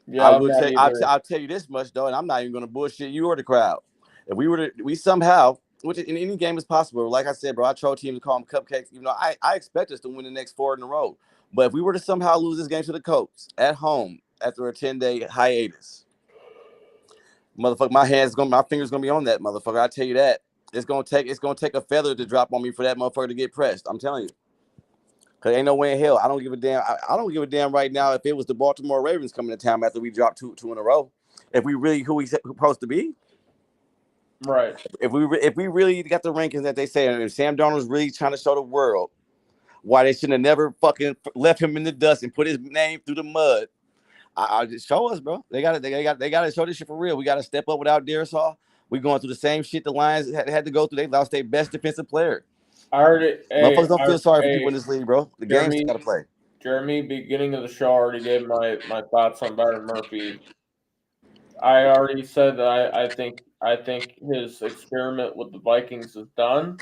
Yeah, I will say I'll tell you this much though, and I'm not even gonna bullshit you or the crowd. If we somehow, which in any game is possible, like I said, bro, I troll teams to call them cupcakes. You know, I expect us to win the next 4 in a row. But if we were to somehow lose this game to the Colts at home after a 10-day hiatus, motherfucker, my fingers gonna be on that motherfucker. I tell you that. It's gonna take a feather to drop on me for that motherfucker to get pressed. I'm telling you. Cause ain't no way in hell. I don't give a damn. I don't give a damn right now if it was the Baltimore Ravens coming to town after we dropped two in a row. If we really who we supposed to be, right. If we really got the rankings that they say, and if Sam Darnold's really trying to show the world why they shouldn't have never fucking left him in the dust and put his name through the mud, I just show us, bro. They got to show this shit for real. We got to step up without Darisaw. We going through the same shit the Lions had to go through. They lost their best defensive player. Motherfuckers don't feel sorry for people in this league, bro. The game's got to play. Jeremy, beginning of the show, already gave my thoughts on Byron Murphy. I already said that I think his experiment with the Vikings is done,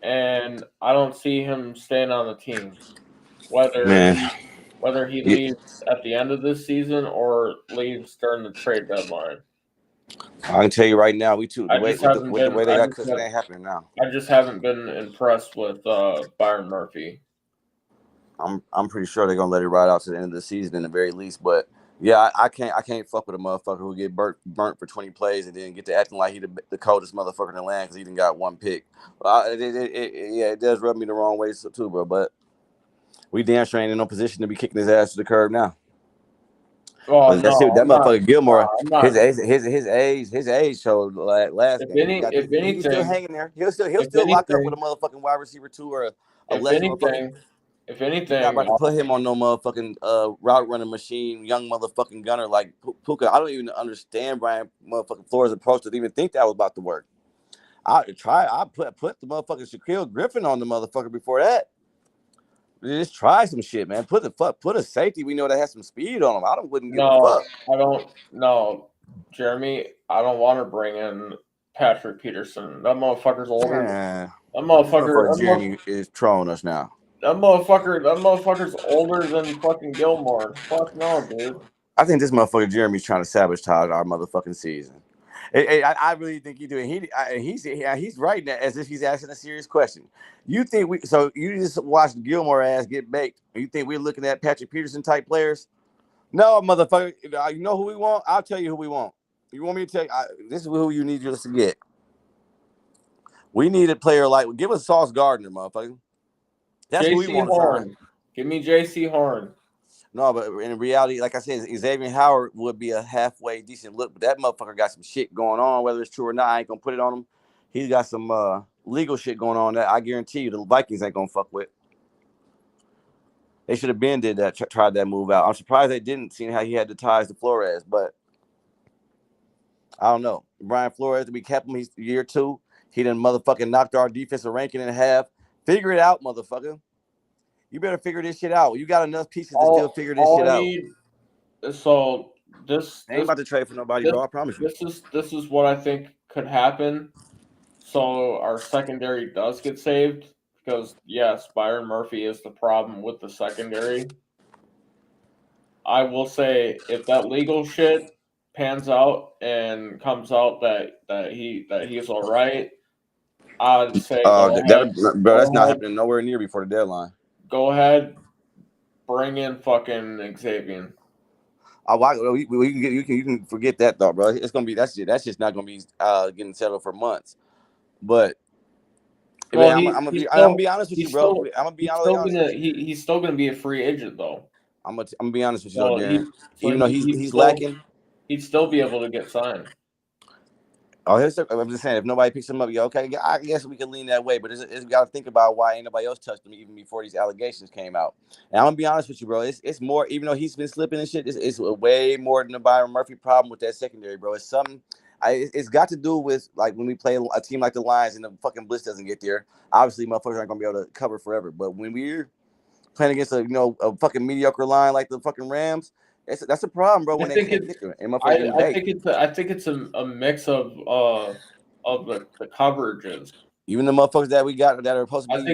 and I don't see him staying on the team. Whether he leaves at the end of this season or leaves during the trade deadline. I can tell you right now, the way they got cooked, it ain't happening now. I just haven't been impressed with Byron Murphy. I'm pretty sure they're gonna let it ride out to the end of the season in the very least. But yeah, I can't fuck with a motherfucker who get burnt for 20 plays and then get to acting like he the coldest motherfucker in the land because he didn't got one pick. It does rub me the wrong way too, bro. But we damn sure ain't in no position to be kicking his ass to the curb now. Well, that motherfucker Gilmore, his age showed last game. He's still hanging there. He'll still lock up with a motherfucking wide receiver 2 or a less motherfucking. If anything, you're not about to put him on no motherfucking route running machine, young motherfucking gunner like Puka. I don't even understand Brian motherfucking Flores' approach to even think that was about to work. I put the motherfucking Shaquille Griffin on the motherfucker before that. Just try some shit, man. Put a safety we know that has some speed on him. Wouldn't give a fuck. I don't know, Jeremy. I don't want to bring in Patrick Peterson. That motherfucker's older. That motherfucker Jeremy is trolling us now. That motherfucker's older than fucking Gilmore. Fuck no, dude. I think this motherfucker Jeremy's trying to sabotage our motherfucking season. I really think he's doing. He's right now as if he's asking a serious question. You think you just watched Gilmore ass get baked? You think we're looking at Patrick Peterson type players? No, motherfucker. You know who we want? I'll tell you who we want. You want me to tell you? This is who you need us to get. We need a player like give us Sauce Gardner, motherfucker. That's who we want. Horn. Give me J.C. Horn. No, but in reality, like I said, Xavier Howard would be a halfway decent look, but that motherfucker got some shit going on. Whether it's true or not, I ain't gonna put it on him. He's got some legal shit going on that I guarantee you the Vikings ain't gonna fuck with. They should have been did that, tried that move out. I'm surprised they didn't, seeing how he had the ties to Flores, but I don't know. Brian Flores, we kept him. He's year 2. He done motherfucking knocked our defensive ranking in half. Figure it out, motherfucker. You better figure this shit out. You got enough pieces to still figure this shit out. So ain't about to trade for nobody, bro. I promise you. This is what I think could happen. So our secondary does get saved because yes, Byron Murphy is the problem with the secondary. I will say if that legal shit pans out and comes out that he is all right, I'd say that's not happening nowhere near before the deadline. Go ahead, bring in fucking Xavier. You can forget that thought, bro. It's gonna be that's just not gonna be getting settled for months. But I'm gonna be honest with you, bro. I'm gonna be honest. He's still gonna be a free agent though. I'm gonna be honest with you, Well, though, Darren. so Even though he's lacking, he'd still be able to get signed. I'm just saying, if nobody picks him up, okay, I guess we can lean that way. But it's got to think about why ain't nobody else touched him even before these allegations came out. And I'm gonna be honest with you, bro. It's more, even though he's been slipping and shit, it's way more than the Byron Murphy problem with that secondary, bro. It's something. It's got to do with like when we play a team like the Lions and the fucking blitz doesn't get there. Obviously, motherfuckers aren't gonna be able to cover forever. But when we're playing against a fucking mediocre line like the fucking Rams, that's a problem, bro. When they can't get there and motherfuckers getting baked. I think it's a mix of the coverages. Even the motherfuckers that we got that are supposed to be. I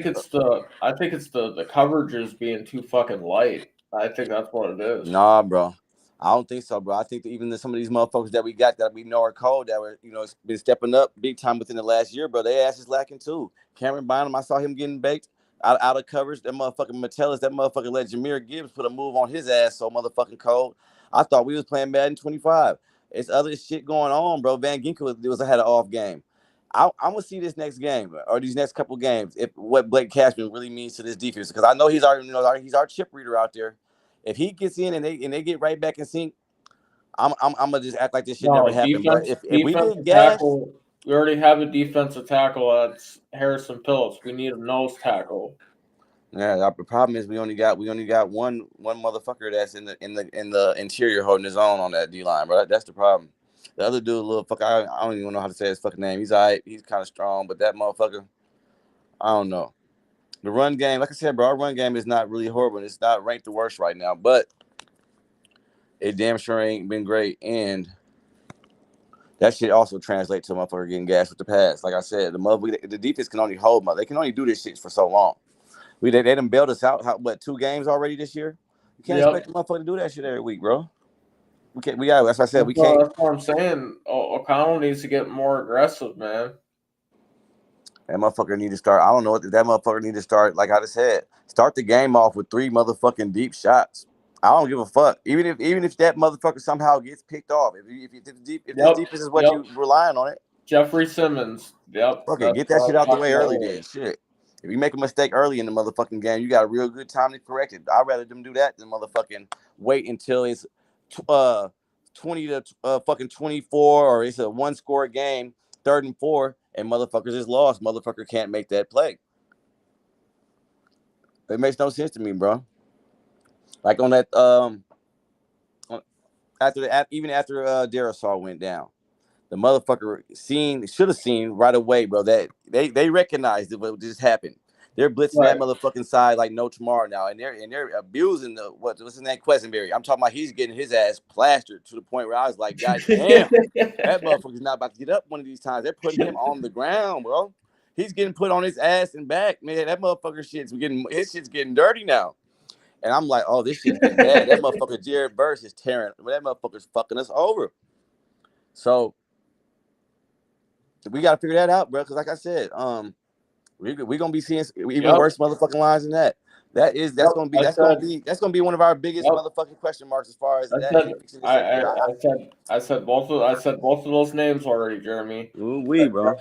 think it's the coverages being too fucking light. I think that's what it is. Nah, bro. I don't think so, bro. I think that even some of these motherfuckers that we got that we know are cold that were, been stepping up big time within the last year, bro. They ass is lacking too. Cameron Bynum, I saw him getting baked out of coverage. That motherfucking Metellus, that motherfucker let Jahmyr Gibbs put a move on his ass so motherfucking cold. I thought we was playing Madden 25. It's other shit going on, bro. Van Ginkel had an off game. I'm gonna see this next game or these next couple games if what Blake Cashman really means to this defense, because I know he's he's our chip reader out there. If he gets in and they get right back in sync, I'm gonna just act like this shit never happened. But if we get gas, we already have a defensive tackle. That's Harrison Phillips. We need a nose tackle. Yeah, the problem is we only got one motherfucker that's in the interior holding his own on that D line, bro. That's the problem. The other dude, little fucker, I don't even know how to say his fucking name. He's all right. He's kind of strong, but that motherfucker, I don't know. The run game, like I said, bro, our run game is not really horrible. It's not ranked the worst right now, but it damn sure ain't been great. And that shit also translates to a motherfucker getting gas with the pass. Like I said, the defense can only hold, they can only do this shit for so long. They done bailed us out, 2 games already this year? You can't expect the motherfucker to do that shit every week, bro. We can't. That's what I said. We can't. That's what I'm saying. O'Connell needs to get more aggressive, man. That motherfucker need to start. I don't know what that motherfucker need to start. Like I just said, start the game off with 3 motherfucking deep shots. I don't give a fuck. Even if that motherfucker somehow gets picked off, if this defense is what you relying on it. Jeffrey Simmons. Yep. Okay, get that shit out the way early then. Shit. If you make a mistake early in the motherfucking game, you got a real good time to correct it. I'd rather them do that than motherfucking wait until it's 20 to fucking 24 or it's a 1-score game, 3rd and 4, and motherfuckers is lost. Motherfucker can't make that play. It makes no sense to me, bro. Like on that after Darisaw went down, the motherfucker should have seen right away, bro, that they recognized what just happened. They're blitzing that motherfucking side like no tomorrow now, and they're abusing what's his name, Quesenberry. I'm talking about he's getting his ass plastered to the point where I was like, God damn, that motherfucker's not about to get up one of these times. They're putting him on the ground, bro. He's getting put on his ass and back, man. That motherfucker his shit's getting dirty now. And I'm like, oh, this shit's getting bad. That motherfucker Jared Burst is tearing. That motherfucker's fucking us over. So we got to figure that out, bro. Because like I said, we're gonna be seeing even worse motherfucking lines than that. That's gonna be one of our biggest motherfucking question marks as far as I said both of those names already, Jeremy. Ooh, bro.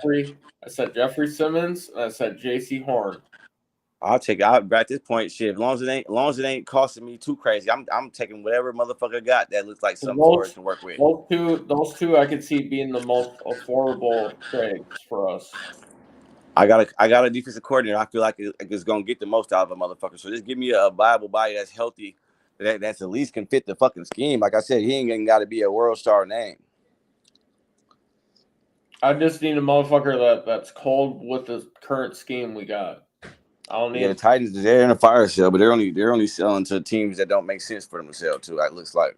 I said Jeffrey Simmons and I said J.C. Horn. I'll take it out at this point. Shit, as long as it ain't costing me too crazy, I'm taking whatever motherfucker got that looks like something for us to work with. Those two I could see being the most affordable trades for us. I got a defensive coordinator. I feel like it's gonna get the most out of a motherfucker. So just give me a viable body that's healthy, that's at least can fit the fucking scheme. Like I said, he ain't got to be a world star name. I just need a motherfucker that's cold with the current scheme we got. The Titans, they're in a fire sale, but they're only selling to teams that don't make sense for them to sell to. It looks like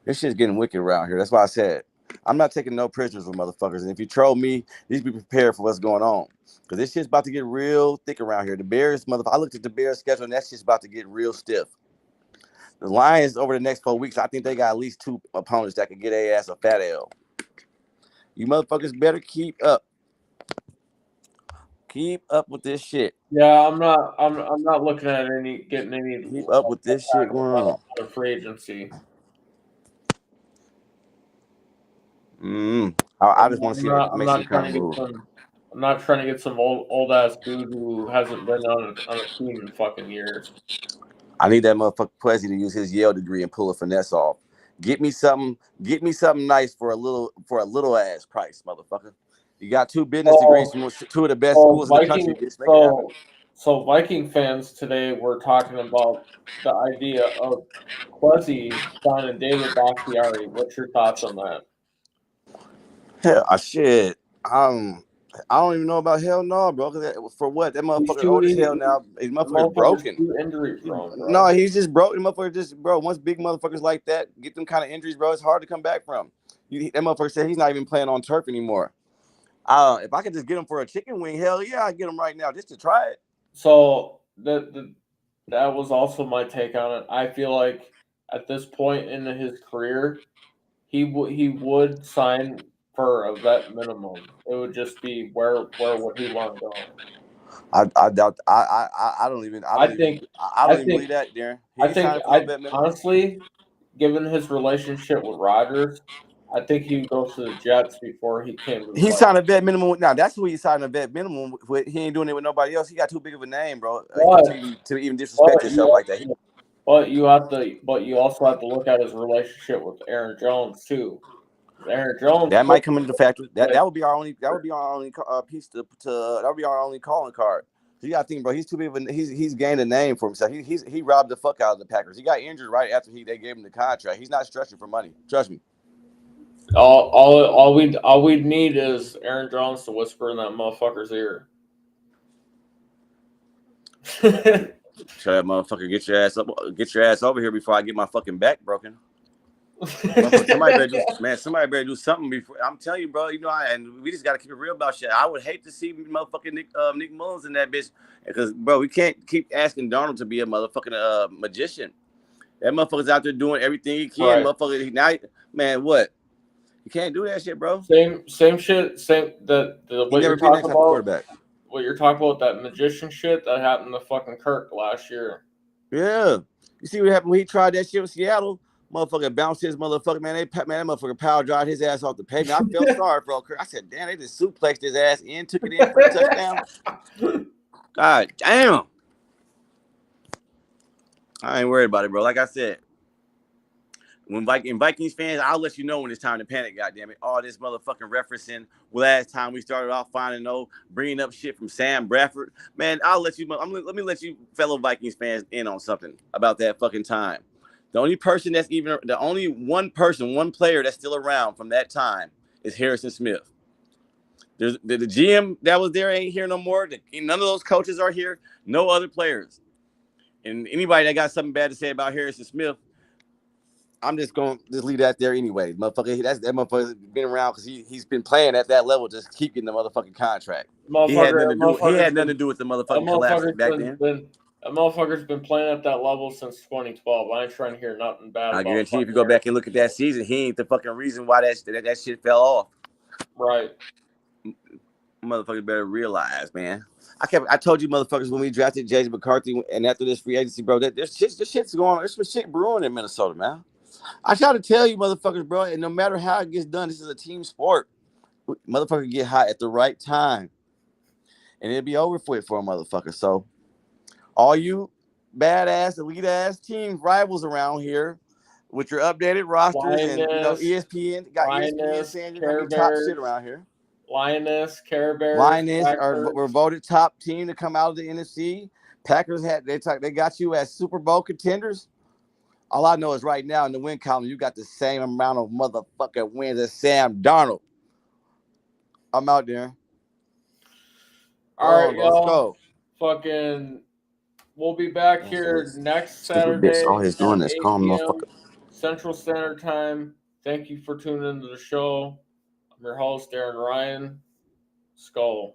this shit's getting wicked around here. That's why I said I'm not taking no prisoners with motherfuckers. And if you troll me, just be prepared for what's going on, because this shit's about to get real thick around here. The Bears, I looked at the Bears schedule, and that shit's about to get real stiff. The Lions over the next 4 weeks, I think they got at least 2 opponents that can get their ass a fat L. You motherfuckers better keep up. Keep up with this shit. Yeah, I'm not looking at getting any. Keep up with this shit going on. Free agency. I just want to see Mason kind of move. I'm not trying to get some old ass dude who hasn't been on a team in fucking years. I need that motherfucker Quezzy to use his Yale degree and pull a finesse off. Get me something nice for a little ass price, motherfucker. You got 2 business degrees from 2 of the best schools in the country. Bitch, make it happen. So Viking fans today were talking about the idea of Quezzy signing David Bakhtiari. What's your thoughts on that? Hell, shit. I don't even know about hell no, bro. For what? That motherfucker old as hell now. His motherfucker's broken. Injury prone, bro. No, he's just broke. The motherfucker just, bro. Once big motherfuckers like that get them kind of injuries, bro, it's hard to come back from. That motherfucker said he's not even playing on turf anymore. If I could just get him for a chicken wing, hell yeah, I'd get him right now just to try it. So that was also my take on it. I feel like at this point in his career, he would sign for a vet minimum. It would just be where would he want to go? I doubt. I don't even believe that, Darren. Honestly, given his relationship with Rodgers, I think he would go to the Jets before he came to the He signed a vet minimum. Now that's who he signed a vet minimum with. He ain't doing it with nobody else. He got too big of a name, bro, to even disrespect himself like that. But you also have to look at his relationship with Aaron Jones too. Aaron Jones that might come into the factor. That would be our only piece that would be our only calling card. So you got to think, bro. He's too big of he's gained a name for himself. He robbed the fuck out of the Packers. He got injured right after they gave him the contract. He's not stretching for money. Trust me. All we need is Aaron Jones to whisper in that motherfucker's ear. Shut up, motherfucker! Get your ass over here before I get my fucking back broken. Somebody better do something before. I'm telling you, bro. You know, and we just gotta keep it real about shit. I would hate to see motherfucking Nick Mullins in that bitch, because bro, we can't keep asking Darnold to be a motherfucking magician. That motherfucker's out there doing everything he can. Right. Motherfucker, now, man, what? You can't do that shit, bro. Same shit. What you're talking about. Quarterback. What you're talking about, that magician shit that happened to fucking Kirk last year. Yeah, you see what happened when he tried that shit with Seattle. Motherfucker bounced his motherfucker, man. That motherfucker power drive his ass off the pavement. I felt sorry for Kirk. I said, damn, they just suplexed his ass in, took it in for a touchdown. God damn. I ain't worried about it, bro. Like I said, when Vikings fans, I'll let you know when it's time to panic, goddammit. All this motherfucking referencing last time we started off bringing up shit from Sam Bradford. Man, let me let you fellow Vikings fans in on something about that fucking time. The only one player that's still around from that time is Harrison Smith. The GM that was there ain't here no more. None of those coaches are here. No other players. And anybody that got something bad to say about Harrison Smith, I'm just going to leave that there anyway. Motherfucker, that motherfucker's been around because he's been playing at that level, just keep getting the motherfucking contract. He had nothing to do with the motherfucking collapse back then. A motherfucker's been playing at that level since 2012. I ain't trying to hear nothing bad. I guarantee if you go back and look at that season, he ain't the fucking reason why that shit fell off. Right. Motherfuckers better realize, man. I told you motherfuckers when we drafted J.J. McCarthy and after this free agency, bro, there's shit's going on. There's some shit brewing in Minnesota, man. I try to tell you motherfuckers, bro, and no matter how it gets done, this is a team sport. Motherfucker get hot at the right time. And it'll be over for a motherfucker. So all you badass, elite ass team rivals around here with your updated rosters and ESPN got ESPN saying you're gonna be top shit around here. Care Bears. Were voted top team to come out of the NFC. Packers they got you as Super Bowl contenders. All I know is right now in the win column, you got the same amount of motherfucking wins as Sam Darnold. I'm out there. All right, y'all. Let's go. Fucking, we'll be back here next Saturday. All he's doing is calm motherfucker. Central Standard Time. Thank you for tuning into the show. I'm your host, Darren Ryan. Skol.